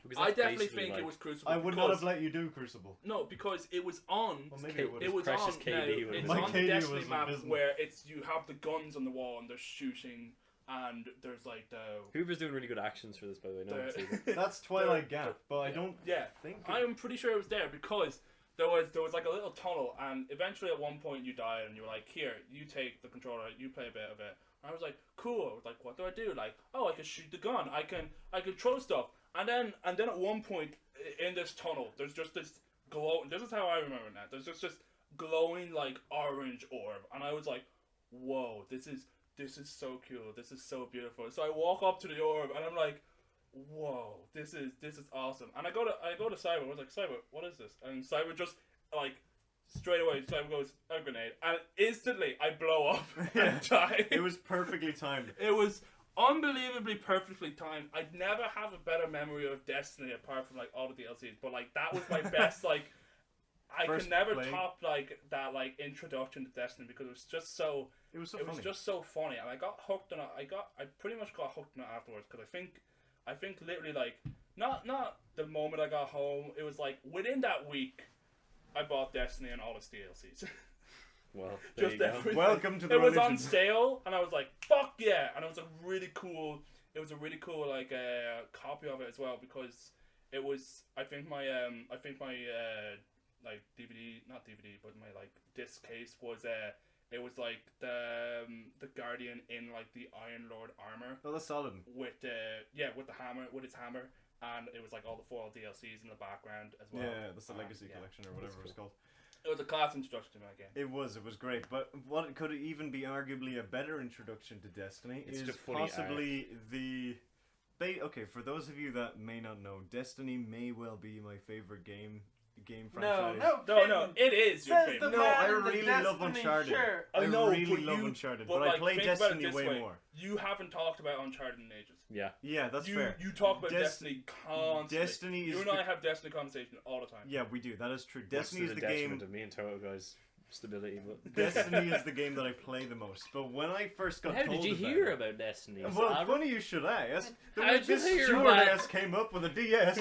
Because I that's definitely basically think like, it was Crucible. I would not because- have let you do Crucible. No, because it was on. Well, maybe K- it would. It have. was precious on. KD Now, would have it's been on like- the My KD Destiny was map abysmal. where it's you have the guns on the wall and they're shooting, and there's like the. Hoover's doing really good actions for this, by the way. No, the- it's either. That's Twilight Gap, but I don't Yeah, think. I'm pretty sure it was there because there was like a little tunnel, and eventually at one point you died, and you were like, "Here, you take the controller, you play a bit of it." And I was like, "Cool." I was like, "What do I do?" Like, "Oh, I can shoot the gun. I can throw stuff." And then at one point in this tunnel, there's just this glow. This is how I remember that. There's just this glowing like orange orb, and I was like, "Whoa, this is so cool. This is so beautiful." So I walk up to the orb, and I'm like, "Whoa, this is awesome." And I go to Cyber. I was like, "Cyber, what is this?" And Cyber just like straight away, Cyber goes, "A grenade," and instantly I blow up and die. It was perfectly timed. It was unbelievably perfectly timed. I'd never have a better memory of Destiny apart from like all the DLCs, but like that was my best like. I First can never play. top like that like introduction to Destiny because it was just so It was so it funny. was just so funny, and I got hooked on it. I pretty much got hooked on it afterwards because I think literally like not the moment I got home. It was like within that week, I bought Destiny and all its DLCs. Well, there Just you go. everything. Welcome to the It was on religion. sale, and I was like, "Fuck yeah!" And it was a really cool like copy of it as well because it was. I think my like DVD, not DVD, but my like disc case was it was like the Guardian in like the Iron Lord armor Oh, that's solid. with with the hammer with his hammer, and it was like all the foil DLCs in the background as well. Yeah, that's the Legacy yeah. Collection or whatever That's it's called. It was a class introduction to my game. It was great. But what could even be arguably a better introduction to Destiny It's is just funny possibly the. Okay, for those of you that may not know, Destiny may well be my favorite game franchise. No, it is your Says the favorite. No, man I in the really love Destiny Uncharted. shirt. I know, really but love you- Uncharted, but but I like, play think about it Destiny this way way. more. You haven't talked about Uncharted in ages. Yeah. Yeah, that's fair. You talk about Des- Destiny constantly. Destiny is You and I have Destiny conversation all the time. Yeah, we do. That is true. Much Destiny to is the detriment game. of me and Toto guys' stability. But Destiny is the game that I play the most. But when I first got how told did you about hear it, about Destiny? well, I- funny you should ask. How did you This hear stewardess came up with a DS.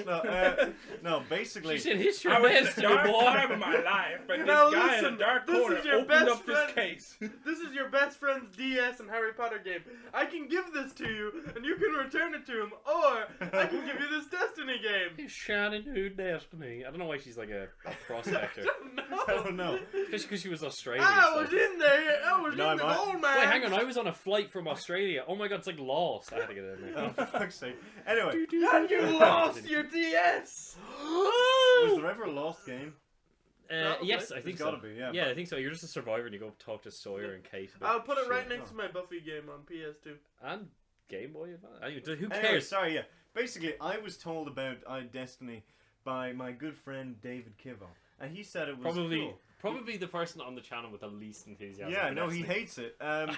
No, basically. She said, "Hit your I was in best, a your dark boy." time of my life, but this Now guy in listen, a dark this corner is your opened best up this friend. case. This is your best friend's DS and Harry Potter game. I can give this to you, and you can return it to him, or I can give you this Destiny game. He's shining new Destiny. I don't know why she's like a prospector. I don't know. Especially because she was Australian. I so- was in there. I was No, in the I'm not. gold mine. Wait, hang on. I was on a flight from Australia. Oh my god, it's like Lost. I had to get it in Oh, there. for fuck's sake. Anyway, And you lost your DS. was there ever a lost game? Yes, I think There's so. gotta be, yeah. Yeah, I think so. You're just a survivor and you go talk to Sawyer and Kate. About I'll put it right shit. next to my Buffy game on PS2. And Game Boy Advance. I mean, who Anyway, cares? sorry, yeah. Basically, I was told about Destiny by my good friend DavidKivo, and he said it was cool. Probably the person on the channel with the least enthusiasm. Yeah, for no, he Destiny. hates it. I'm Yeah,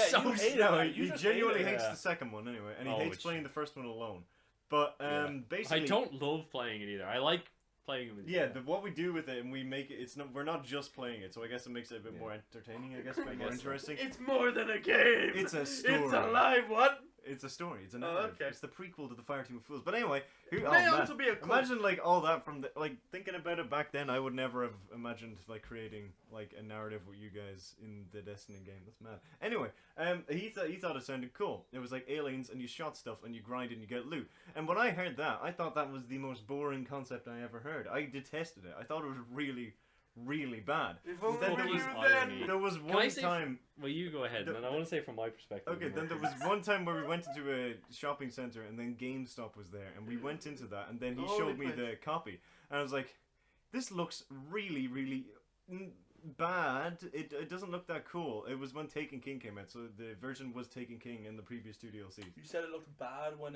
so you hate it, No, man. You he just genuinely hate it. hates Yeah. the second one anyway, and he Oh, hates which- playing the first one alone. But Yeah. basically, I don't love playing it either. I like playing it with you. Yeah, what we do with it, and we make it. We're not just playing it, so I guess it makes it a bit more entertaining. I guess, a bit more guess so. interesting. It's more than a game. It's a story. It's a live one. It's a story. It's a Oh, narrative. okay. It's the prequel to the Fireteam of Fools. But anyway, It may also be a cult. imagine like all that from the like thinking about it back then. I would never have imagined like creating like a narrative with you guys in the Destiny game. That's mad. Anyway, he thought it sounded cool. It was like aliens and you shot stuff and you grind and you get loot. And when I heard that, I thought that was the most boring concept I ever heard. I detested it. I thought it was really, really bad. If only Then we there knew was irony. there was Can I one say time. Well, you go ahead, The- and I want to say from my perspective. Okay, then there was one time where we went into a shopping center and then GameStop was there and we went into that and then he Holy showed me place. the copy and I was like, this looks really, really bad. It doesn't look that cool. It was when Taken King came out, so the version was Taken King in the previous 2 DLCs. You said it looked bad when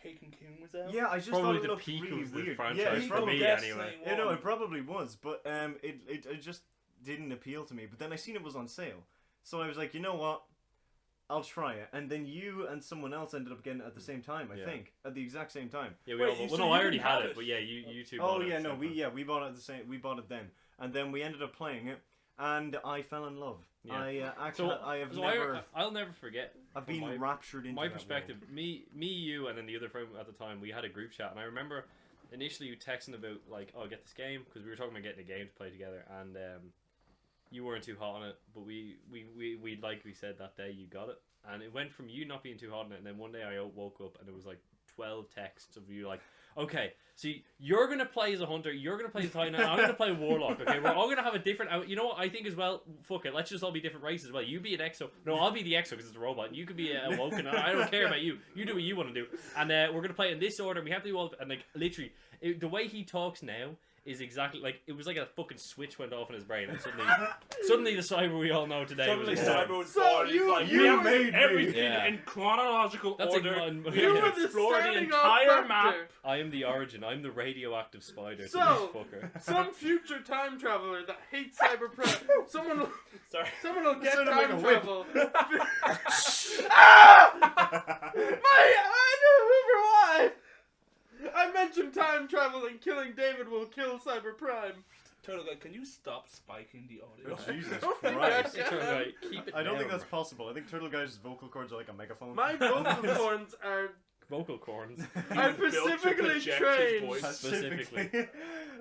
Taken King was out. Yeah, I just Probably thought it the looked peak really of the weird. franchise yeah, for probably, me, Destiny anyway. You know, 1. it probably was, but it just didn't appeal to me. But then I seen it was on sale, so I was like, you know what? I'll try it. And then you and someone else ended up getting it at the same time. I Yeah. think at the exact same time. Yeah, Wait, well, so no, you I already didn't had have it, it? but yeah, you two. Oh bought it yeah, at the no, same we time. we bought it at the same. We bought it then, and then we ended up playing it, and I fell in love. Yeah. I actually, I have never. I'll never forget. I've from been raptured into my that perspective, world. me, you, and then the other friend at the time, we had a group chat, and I remember initially you texting about like, "Oh, get this game," because we were talking about getting a game to play together, and you weren't too hot on it, but we like we said that day you got it, and it went from you not being too hot on it, and then one day I woke up and it was like 12 texts of you like, okay, see, you're gonna play as a hunter, you're gonna play as a titan, I'm gonna play a warlock. Okay, we're all gonna have a different. You know what? I think as well. Fuck it, let's just all be different races as well. You be an exo. No, I'll be the exo because it's a robot. And you could be a woken. I don't care about you. You do what you want to do. And we're gonna play in this order. And we have to do all. And like literally, the way he talks now is exactly like it was like a fucking switch went off in his brain, and suddenly the cyber we all know today Suddenly was Cyber was So born. He's you- like, you we have made me." everything Yeah. in chronological That's order. like We You have were the explored the starting entire off map. factor. I am the origin. I'm the radioactive spider. So- to this fucker. Some future time traveler that hates cyberpunk. Someone Sorry. will get Sounded like time a whip. travel. Ah! I knew Whoover why. I mentioned time travel and killing David will kill Cyber Prime. Turtle Guy, can you stop spiking the audio? Oh, Jesus Oh my Christ. God. Turtle Guy, keep it I don't think down. that's possible. I think Turtle Guy's vocal cords are like a megaphone. My vocal cords are Vocal corns. I'm Built to specifically project his trained. voice. Specifically.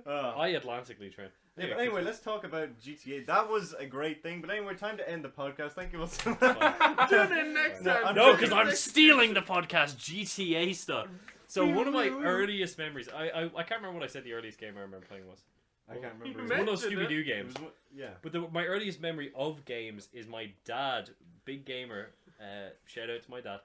Uh, I Atlantically trained. yeah, but anyway, let's talk about GTA. That was a great thing. But anyway, time to end the podcast. Thank you all so much. Tune in next No, time. I'm No, joking. because I'm stealing the podcast GTA stuff. So one of my earliest memories, I can't remember what I said the earliest game I remember playing was. I can't remember. You his One name. of those Mentioned Scooby Doo it. It games. was yeah. But my earliest memory of games is my dad, big gamer, shout out to my dad,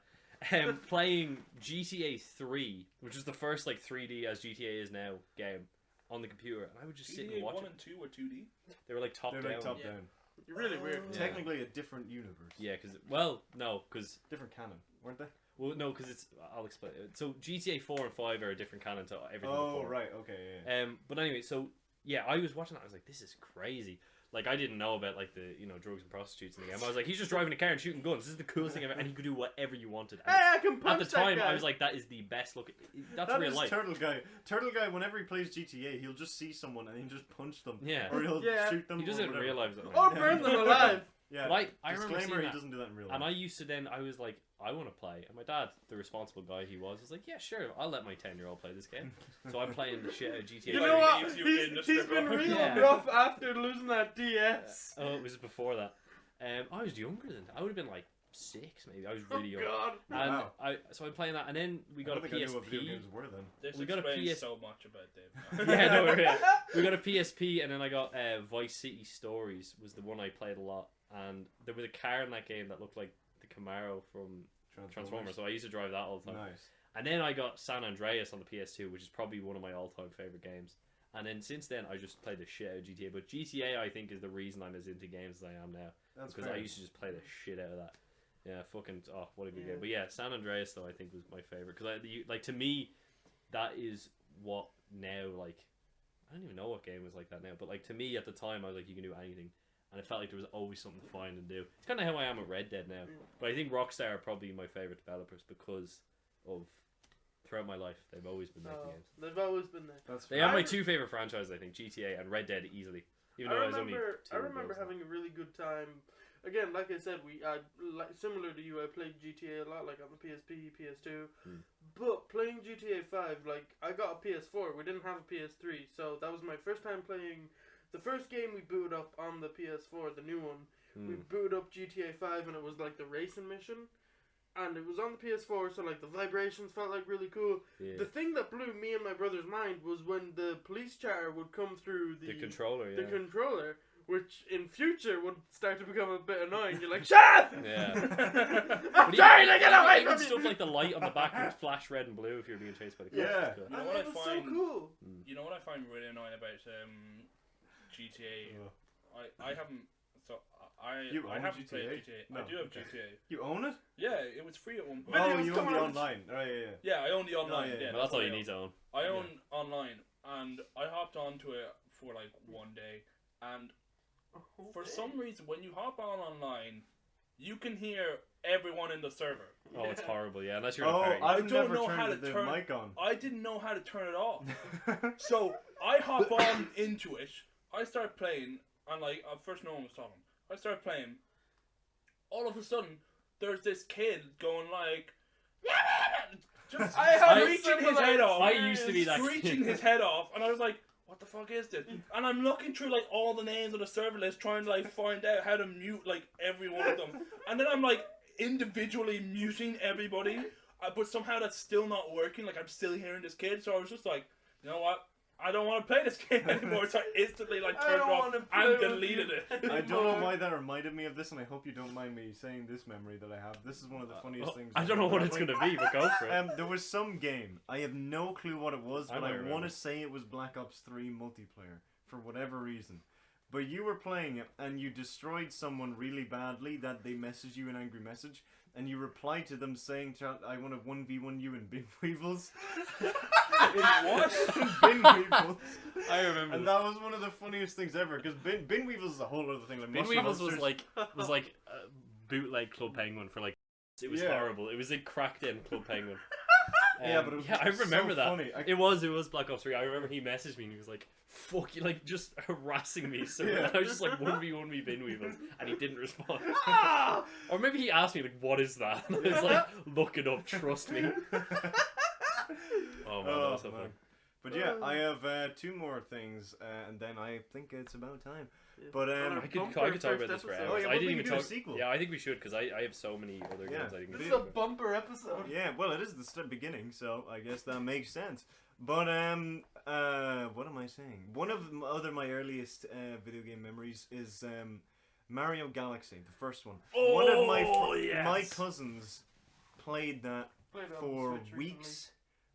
playing GTA 3, which is the first like 3D as GTA is now game on the computer, and I would just sit and GTA watch 1 it. and 2 were 2D. They were like top They're down. like top Yeah. down. You're really weird. Yeah. Technically a different universe. Yeah, because Different canon, weren't they? it's I'll explain it. So GTA 4 and 5 are a different canon to everything. Oh before. right, okay, yeah. But anyway, so yeah, I was watching that. I was like, this is crazy. Like I didn't know about like the drugs and prostitutes in the game. I was like, he's just driving a car and shooting guns. This is the coolest thing ever, and he could do whatever you wanted. And Hey, I can at punch the that time, guy. I was like, that is the best looking. That's That real is life. Turtle Guy. Turtle Guy, whenever he plays GTA, he'll just see someone and he'll just punch them. Yeah. Or he'll Yeah. shoot them. He or doesn't whatever. realize that. or burn them alive. Yeah. But I remember Disclaimer: seeing he that. doesn't do that in real life. And I used to then, I was like, I want to play. And my dad, the responsible guy he was like, yeah, sure, I'll let my 10-year-old play this game. So I'm playing the shit out of GTA. You Like, know what? leaves you in the He's been strip real Yeah. rough after losing that DS. Oh, it was before that. I was younger than that. I would have been like 6, maybe. I was Oh really young. God. And Wow. so I'm playing that, and then we I got a don't think I knew what video PSP. games were then. This We got a explains PS so much about Dave. Yeah, no, we got a PSP, and then I got Vice City Stories was the one I played a lot, and there was a car in that game that looked like the Camaro from Transformers, so I used to drive that all the time. Nice. And then I got San Andreas on the PS2, which is probably one of my all-time favorite games. And then since then, I just played the shit out of GTA. But GTA, I think, is the reason I'm as into games as I am now, That's because fair. I used to just play the shit out of that. Yeah, fucking what a good Yeah. game. But yeah, San Andreas though I think was my favorite because like to me, that is what now like I don't even know what game was like that now. But like to me at the time, I was like you can do anything. And it felt like there was always something to find and do. It's kind of how I am with Red Dead now. But I think Rockstar are probably my favourite developers because of throughout my life. They've always been making games. They've always been there. That's They are my two favorite franchises, I think, GTA and Red Dead easily. Even though I remember having a really good time. Again, like I said, similar to you, I played GTA a lot, like on the PSP, PS2. But playing GTA 5, like, I got a PS4. We didn't have a PS3, so that was my first time playing. The first game we booted up on the PS4, the new one, we booted up GTA 5, and it was like the racing mission. And it was on the PS4, so like the vibrations felt like really cool. Yeah. The thing that blew me and my brother's mind was when the police chatter would come through The controller, yeah. the controller, which in future would start to become a bit annoying. You're like, shut up! Yeah. I'm trying to get away Even from you! stuff like the light on the back would flash red and blue if you're being chased by the cops. Yeah. It's cool. You know what it I was find? so cool. You know what I find really annoying about GTA? I haven't. So You I own haven't GTA? played GTA. No, I do have okay. GTA. You own it? Yeah, it was free at one point. Videos Oh, you own come the out. online. Oh, yeah. Yeah, I own the online. yeah, Yeah, Well, that's all what you I need to own. I own online, and I hopped onto it for like one day, and for some reason, when you hop on online, you can hear everyone in the server. Oh, it's horrible, yeah, unless you're in a Oh, party. I've don't never know how turned to the turn- mic on. I didn't know how to turn it off. So I hop on into it. I start playing, and like at first no one was talking. I start playing. All of a sudden, there's this kid going like, just I had a screeching his similar head off. I used to be that screeching kid. his head off, and I was like, "What the fuck is this?" And I'm looking through like all the names of the server list, trying to like find out how to mute like every one of them, and then I'm like individually muting everybody, but somehow that's still not working. Like I'm still hearing this kid, so I was just like, you know what? I don't want to play this game anymore, so I instantly like turned it off and deleted it. I don't know why that reminded me of this, and I hope you don't mind me saying this memory that I have. This is one of the funniest things. I don't know what it's going to be, but go for it. There was some game. I have no clue what it was, I but might I remember. want to say it was Black Ops 3 multiplayer for whatever reason. But you were playing it, and you destroyed someone really badly that they messaged you an angry message, and you replied to them saying, "I want to 1v1 you in bin weevils." In what? Bin weevils. I remember. And that was one of the funniest things ever, because bin weevils is a whole other thing. Like Bin muscle Weevils was monsters. like bootleg Club Penguin for like. It was Yeah. horrible. It was a cracked in Club Penguin. Yeah, but it was I remember so that. funny. It was Black Ops 3. I remember he messaged me and he was like, "Fuck you," like just harassing me. So Yeah. I was just like 1v1 me Bin Weevils, and he didn't respond. Or maybe he asked me like, "What is that?" And I was like, "Look it up. Trust me." Oh man, that was so man. funny. But yeah, I have two more things, and then I think it's about time. But I could talk about this for hours. Oh, yeah, I well, didn't we even can do a talk. sequel. Yeah, I think we should because I have so many other Yeah. games I can This get is a into. bumper episode. Yeah, well, it is the beginning, so I guess that makes sense. But what am I saying? One of my earliest video game memories is Mario Galaxy, the first one. One of my cousins played that Played it on for Switch weeks,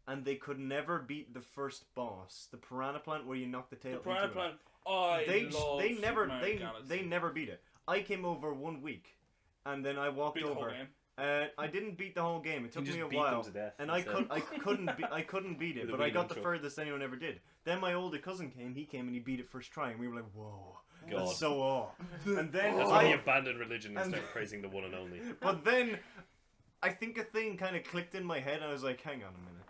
and they could never beat the first boss, the Piranha Plant, where you knock the tail. The into Piranha it. Plant. I love they never Super Mario Galaxy. they never beat it. I came over 1 week, and then I walked Beat the whole over. game. I didn't beat the whole game. It took You me just a beat while, them to death and instead. I couldn't beat it. With a But I wee got the nunchuck. furthest anyone ever did. Then my older cousin came. He came and he beat it first try, and we were like, "Whoa, God. that's so awe." And then That's when he abandoned religion and and- started praising the one and only. but then I think a thing kind of clicked in my head. And I was like, "Hang on a minute.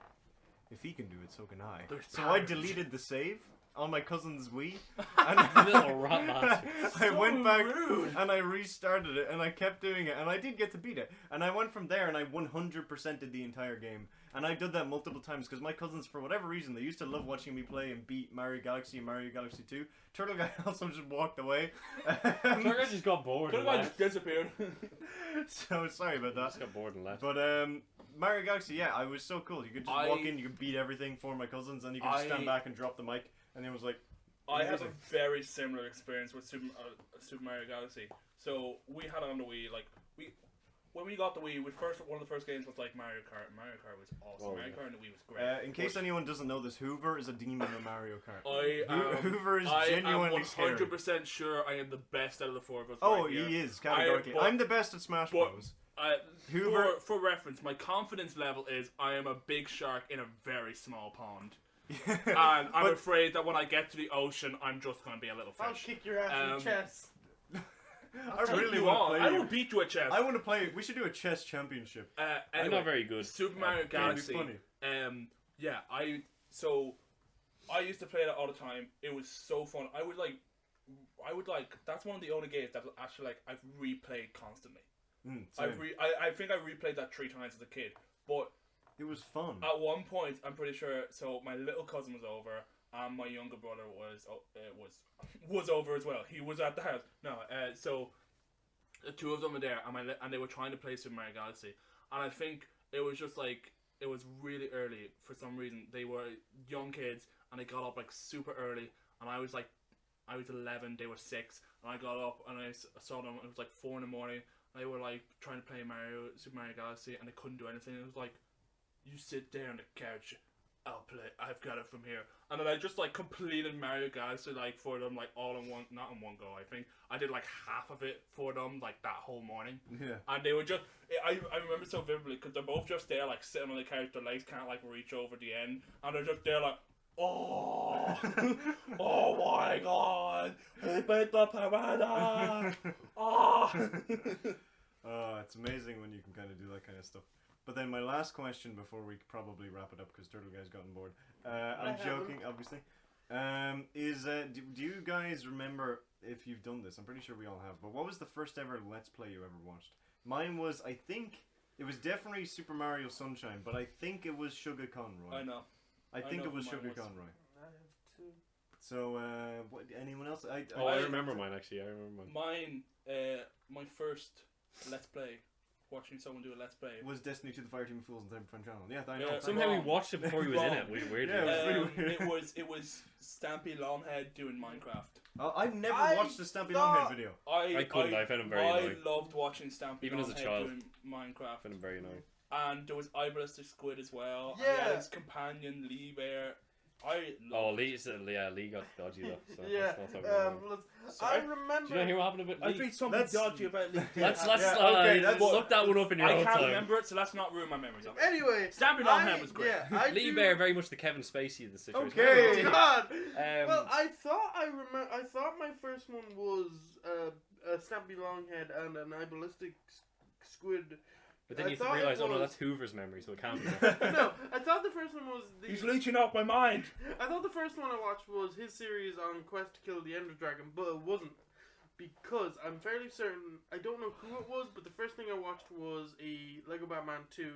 If he can do it, so can I." There's So I powers. deleted the save on my cousin's Wii, and Little rat bastard. I went back rude. and I restarted it, and I kept doing it, and I did get to beat it. And I went from there, and I 100%ed the entire game. And I did that multiple times because my cousins, for whatever reason, they used to love watching me play and beat Mario Galaxy and Mario Galaxy 2. Turtle Guy also just walked away. Turtle just got bored Could and have left. just disappeared. So sorry about that. Just got bored and left. But Mario Galaxy, yeah, I was so cool. You could just walk in, you could beat everything for my cousins, and you could just stand back and drop the mic, and it was like, I have a amazing. very similar experience with Super Mario Galaxy. So we had it on the Wii. Like when we got the Wii, one of the first games was like Mario Kart. Mario Kart was awesome. Oh, Mario Kart on the Wii was great. In case anyone doesn't know this, Hoover is a demon in Mario Kart. I Hoover is am genuinely scary. 100% sure I am the best out of the four of us. Oh, right here. he is, categorically. but- I'm the best at Smash but- Bros. Hoover. For reference, my confidence level is I am a big shark in a very small pond. And I'm But- afraid that when I get to the ocean, I'm just going to be a little I'll fish. kick your ass in the chest. I really You want are. to play. I will beat you at chess. I want to play. We should do a chess championship. I'm Anyway, not very good. Super Mario That'd be Galaxy. funny. Yeah, I used to play that all the time. It was so fun. I would like. That's one of the only games that actually like I've replayed constantly. Same. I think I replayed that 3 times as a kid. But It was fun. at one point, I'm pretty sure. So my little cousin was over, and my younger brother was over as well. He was at the house. No, so the two of them were there, and they were trying to play Super Mario Galaxy. And I think it was just like it was really early for some reason. They were young kids, and they got up like super early, and I was 11, they were 6, and I got up and I saw them. It was like 4 in the morning. They were like trying to play Super Mario Galaxy, and they couldn't do anything. It was like, you sit there on the couch, I'll play. I've got it from here. And then I just like completed Mario Galaxy like for them like all in one, not in one go. I think I did like half of it for them like that whole morning. Yeah. And they were just, I remember so vividly because they're both just there like sitting on the couch. Their legs can't like reach over the end, and they're just there like, oh, oh my God, he beat the piranha. Oh. Oh, it's amazing when you can kind of do that kind of stuff. But then my last question before we probably wrap it up because Turtle Guy's gotten bored. I'm joking, obviously. Do you guys remember if you've done this? I'm pretty sure we all have. But what was the first ever Let's Play you ever watched? Mine was, I think, it was definitely Super Mario Sunshine, but I think it was Sugar Conroy. I know. I think know it was who mine Sugar was. Conroy. I have 2. So, what? Anyone else? I remember mine actually. I remember mine. Mine, my first Let's Play, watching someone do a Let's Play. Was Destiny to the Fire Team Fools and Time Channel. Yeah, I know. Yeah, Somehow we Wrong. watched it before he was in it. Weirdly. Yeah, it was really weird. It was Stampy Longhead doing Minecraft. Oh, I've never I watched the Stampy thought- Longhead video. I couldn't. I found him very annoying. loved watching Stampy Even as a Longhead child. doing Minecraft. I found him very annoying. And there was Eyeballistic Squid as well. And he Yeah. had his companion Lee Bear. Oh, Lee got dodgy though. So Yeah. let's not talk about him. I Sorry? remember. Do you not hear what happened with I Lee? think something Let's- dodgy about Lee. Let's Yeah, okay, that's- look that one up in your I own can't time. remember it, so let's not ruin my memories of it. Anyway, Stampy Longhead was great. Yeah, I Lee do- Bear, very much the Kevin Spacey of the situation. Okay. Oh God. Um, Well, I thought my first one was a Stampy Longhead and an Eyeballistic Squid. but then I you thought it realise, oh no, was- that's Hoover's memory, so it can't be that. No, I thought the first one was He's leeching off my mind. I thought the first one I watched was his series on Quest to Kill the Ender Dragon, but it wasn't. Because I'm fairly certain, I don't know who it was, but the first thing I watched was a Lego Batman 2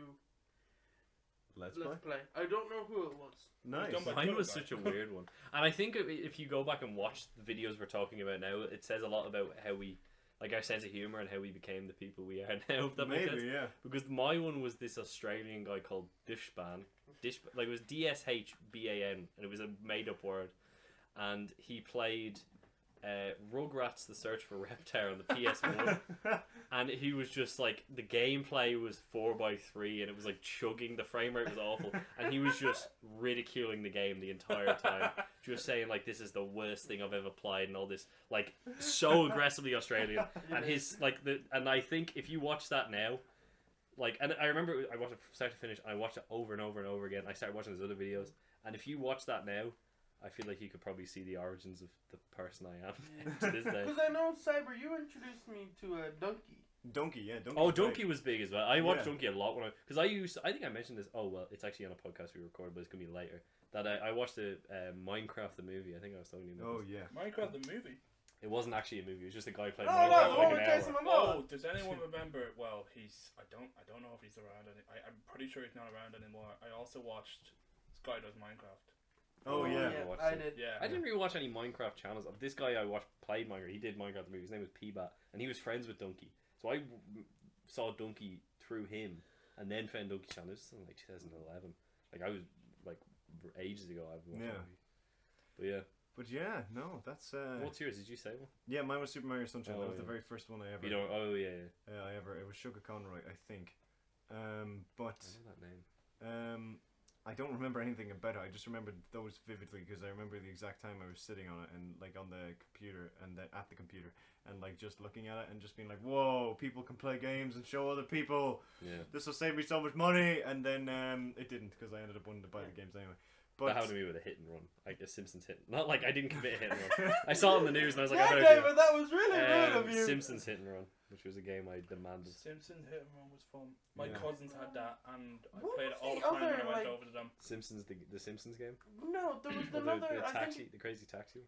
Let's Let's play. Play. I don't know who it was. Nice. Done by- Mine was such a weird one. And I think if you go back and watch the videos we're talking about now, it says a lot about how we, like our sense of humour and how we became the people we are now, if that makes sense. Maybe, yeah. Because my one was this Australian guy called Dishban. Like it was DSHBAN, and it was a made up word. And he played Rugrats The Search for Reptar on the PS1. And he was just like, the gameplay was 4x3 and it was like chugging, the frame rate was awful. And he was just ridiculing the game the entire time. Just saying like, this is the worst thing I've ever played and all this, like so aggressively Australian. And his, like, and I think if you watch that now, like, and I remember I watched it from start to finish and I watched it over and over and over again. I started watching his other videos. And if you watch that now, I feel like you could probably see the origins of the person I am to this day. Because I know, Cyber, you introduced me to Donkey. Donkey, yeah. Donkey. Oh, Donkey was big as well. I watched Yeah. Donkey a lot when I think I mentioned this. Oh well, it's actually on a podcast we recorded, but it's gonna be later. That I watched the Minecraft the movie. I think I was talking to you about Oh, this. yeah. Minecraft the movie. It wasn't actually a movie. It was just a guy playing Oh, Minecraft no, for like oh, an Jason hour. Momoa. Oh, does anyone remember? Well, I don't know if he's around. I'm pretty sure he's not around anymore. I also watched Sky Does Minecraft. Oh, yeah. Yeah, watched I it. did. Yeah. I didn't really watch any Minecraft channels. This guy I watched played Minecraft. He did Minecraft the movie. His name was P-Bat, and he was friends with Donkey. So I saw Donkey through him, and then found Donkey channel. This was in like 2011. Like I was like ages ago. I've watched Yeah. that movie. But yeah, But yeah, no, that's what's yours? Did you say one? yeah. Mine was Super Mario Sunshine. Oh, That was the yeah. very first one I ever. You don't. Oh yeah. It was Sugar Conroy, I think. But I know that name. I don't remember anything about it. I just remember those vividly because I remember the exact time I was sitting on it and like on the computer and then at the computer and like just looking at it and just being like, whoa, people can play games and show other people. Yeah. This will save me so much money. And then it didn't because I ended up wanting to buy the games anyway. But That happened to me with a hit and run, like a Simpsons hit. Not like I didn't commit a hit and run. I saw it on the news and I was like, I Yeah, better David, that was really do rude it. of you. Simpsons hit and run, which was a game I demanded. Simpsons Hit and Run was fun. My Yeah. cousins had that, and I What played it was all the the time when I other, went like- over to them. Simpsons, the Simpsons game. No, there was Or another. the I taxi, think the crazy taxi.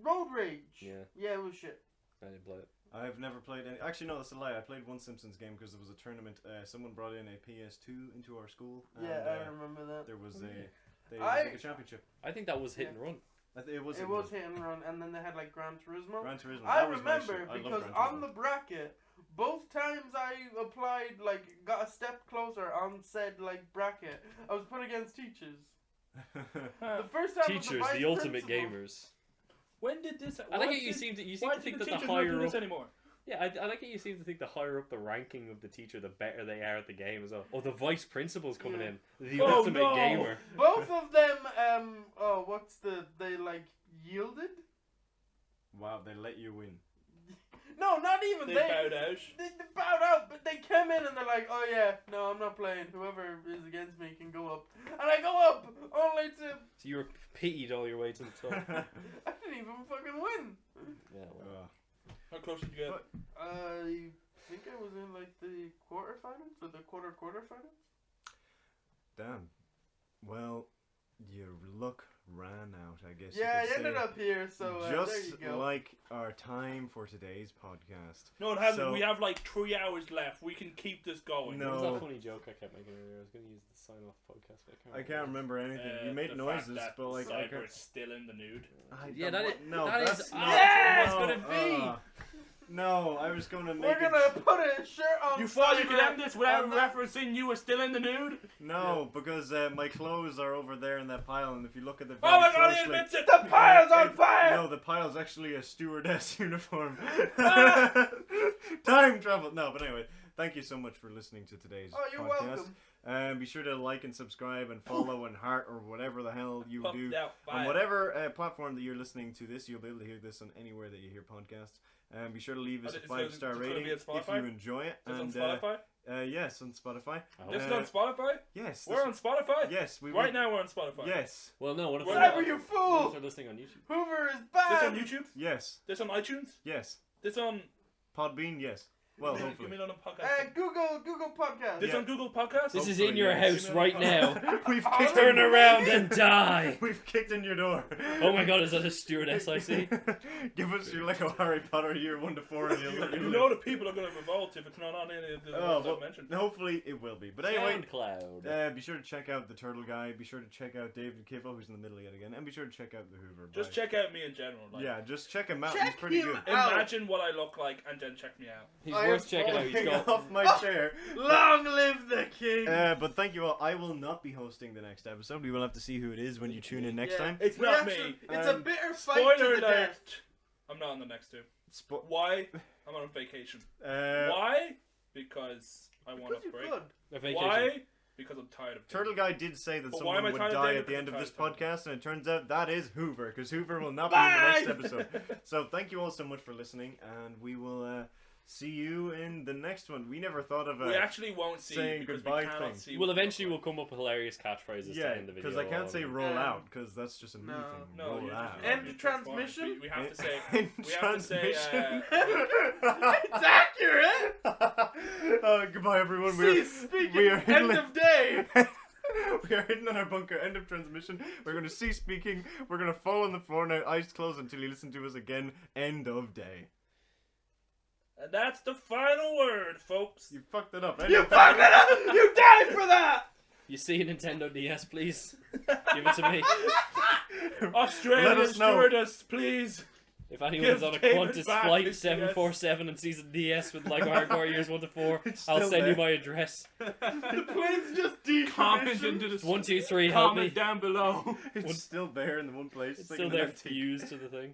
Road Rage. Yeah. Yeah, it was shit. I didn't play it. I've never played any. Actually, no, that's a lie. I played one Simpsons game because there was a tournament. Someone brought in a PS2 into our school. And, Yeah, I remember that. there was a. They I- was like a championship. I think that was hit and run. It was. It was hit and run, and then they had like Gran Turismo. Gran Turismo. I That was my remember shit. I love because Gran on Turismo. the bracket, both times I applied, like, got a step closer on said like bracket, I was put against teachers. The first time was Teachers, vice the ultimate principal. gamers. When did this? I like why it. You did- seem to why think did that the teachers not higher do up. this anymore? Yeah, I like it. You seem to think the higher up the ranking of the teacher, the better they are at the game as well. Oh, the vice principal's coming Yeah. in, the Oh, ultimate no. gamer. Both of them, they like yielded? Wow, they let you win. No, not even They they. bowed out. They bowed out, but they came in and they're like, "Oh yeah, no, I'm not playing. Whoever is against me can go up." And I go up, only to So you were pitied all your way to the top. I didn't even fucking win. Yeah, well. How close did you get? But- I think I was in like the quarterfinals or the quarterfinals. Damn. Well, your luck ran out, I guess. Yeah, you I could ended say. up here, so there Just you go. like our time for today's podcast. No, it hasn't. So- We have like 3 hours left. We can keep this going. No. What was that funny joke I kept making earlier? I was going to use the sign off podcast, but I can't remember anything. You made the noises, fact that but like I Cyber can't. is still in the nude. Yeah, that is. No, that that's is. not. Yes, no, could it be? No, I was gonna make. We're gonna put a shirt on. You thought you could Cyber end this without and that- referencing you were still in the nude? No, because my clothes are over there in that pile, and if you look at the Oh very my god, he closely, admits it! The pile's on fire. No, the pile's actually a stewardess uniform. Ah! Time travel. No, but anyway, thank you so much for listening to today's Oh, you're podcast. welcome. Be sure to like and subscribe and follow and heart or whatever the hell you Pumped do. out On fire. whatever platform that you're listening to this, you'll be able to hear this on anywhere that you hear podcasts. Be sure to leave us Oh, a so 5-star it's gonna rating be on if Spotify? you enjoy it. Is it on And Spotify? yes, on Spotify. This is Uh, on Spotify? Yes. We're on Spotify? Yes, we Right will- now we're on Spotify. Yes. Well, no, what if Cyber, they're, you what if fool! they're listening on YouTube? Hoover is This bad. on YouTube? Yes. This on iTunes? Yes. This on... Podbean. Yes. Well, Give me hopefully. on a podcast. Google Podcast. This yeah. on Google Podcast? This is Hopefully, in your yes. house right now. We've Oh, kicked Turn in, around and die. We've kicked in your door. Oh my god, is that a stewardess I see? Give us your Lego Harry Potter year 1 to 4, and you'll. You know the people are going to revolt if it's not on any of the Oh, ones well, I've mentioned. hopefully it will be. But anyway, SoundCloud. be sure to check out the Turtle Guy. Be sure to check out DavidKivo, who's in the middle yet again, and be sure to check out the Whoover. Just check out me in general. Like, Yeah, just check him out. Check He's pretty him good. out. Imagine what I look like and then check me out. He's I worth am checking out. He's Falling got. off my chair. Long live the king. But thank you all. I will not be hosting the next episode. We will have to see who it is when you tune in next Yeah. time. It's We not actually- me. It's a Um, bitter fight to Spoiler the alert. death. I'm not on the next two. Spo- Why? I'm on vacation. uh, Why? Because I want Because a you break. could. A vacation. Why? Because I'm tired of Turtle Guy did say that But why am someone I would trying to die do at the it end of for this the time? podcast, and it turns out that is Hoover, because Hoover will not be in the next Bye! episode. So thank you all so much for listening, and we will see you in the next one. We never thought of We actually won't see saying because goodbye we cannot thing. see. Well, what we eventually look we'll come up with hilarious catchphrases to yeah, end the video. because I can't say on. roll out, because that's just a me No. thing. like. No, roll you out. just End you transform. transmission? We have to say. End We have to say. transmission. It's accurate. Goodbye, everyone. Cease speaking. we are End of day. We are hidden in our bunker. End of transmission. We're going to cease speaking. We're going to fall on the floor now, eyes closed until you listen to us again. End of day. And that's the final word, folks. You fucked it up. You fucked it up. You died for that. You see a Nintendo DS, please? Give it to me. Let Australian us know. stewardess, please. If anyone's Give on a David Qantas back flight his 747 and sees a DS with Lego Hardcore years 1 to 4, It's I'll still send you there. my address. The plane's just Comment decommissioned. into the 1, 2, 3, help me. comment down below. It's still there in the one place. It's like still in an there antique. fused to the thing.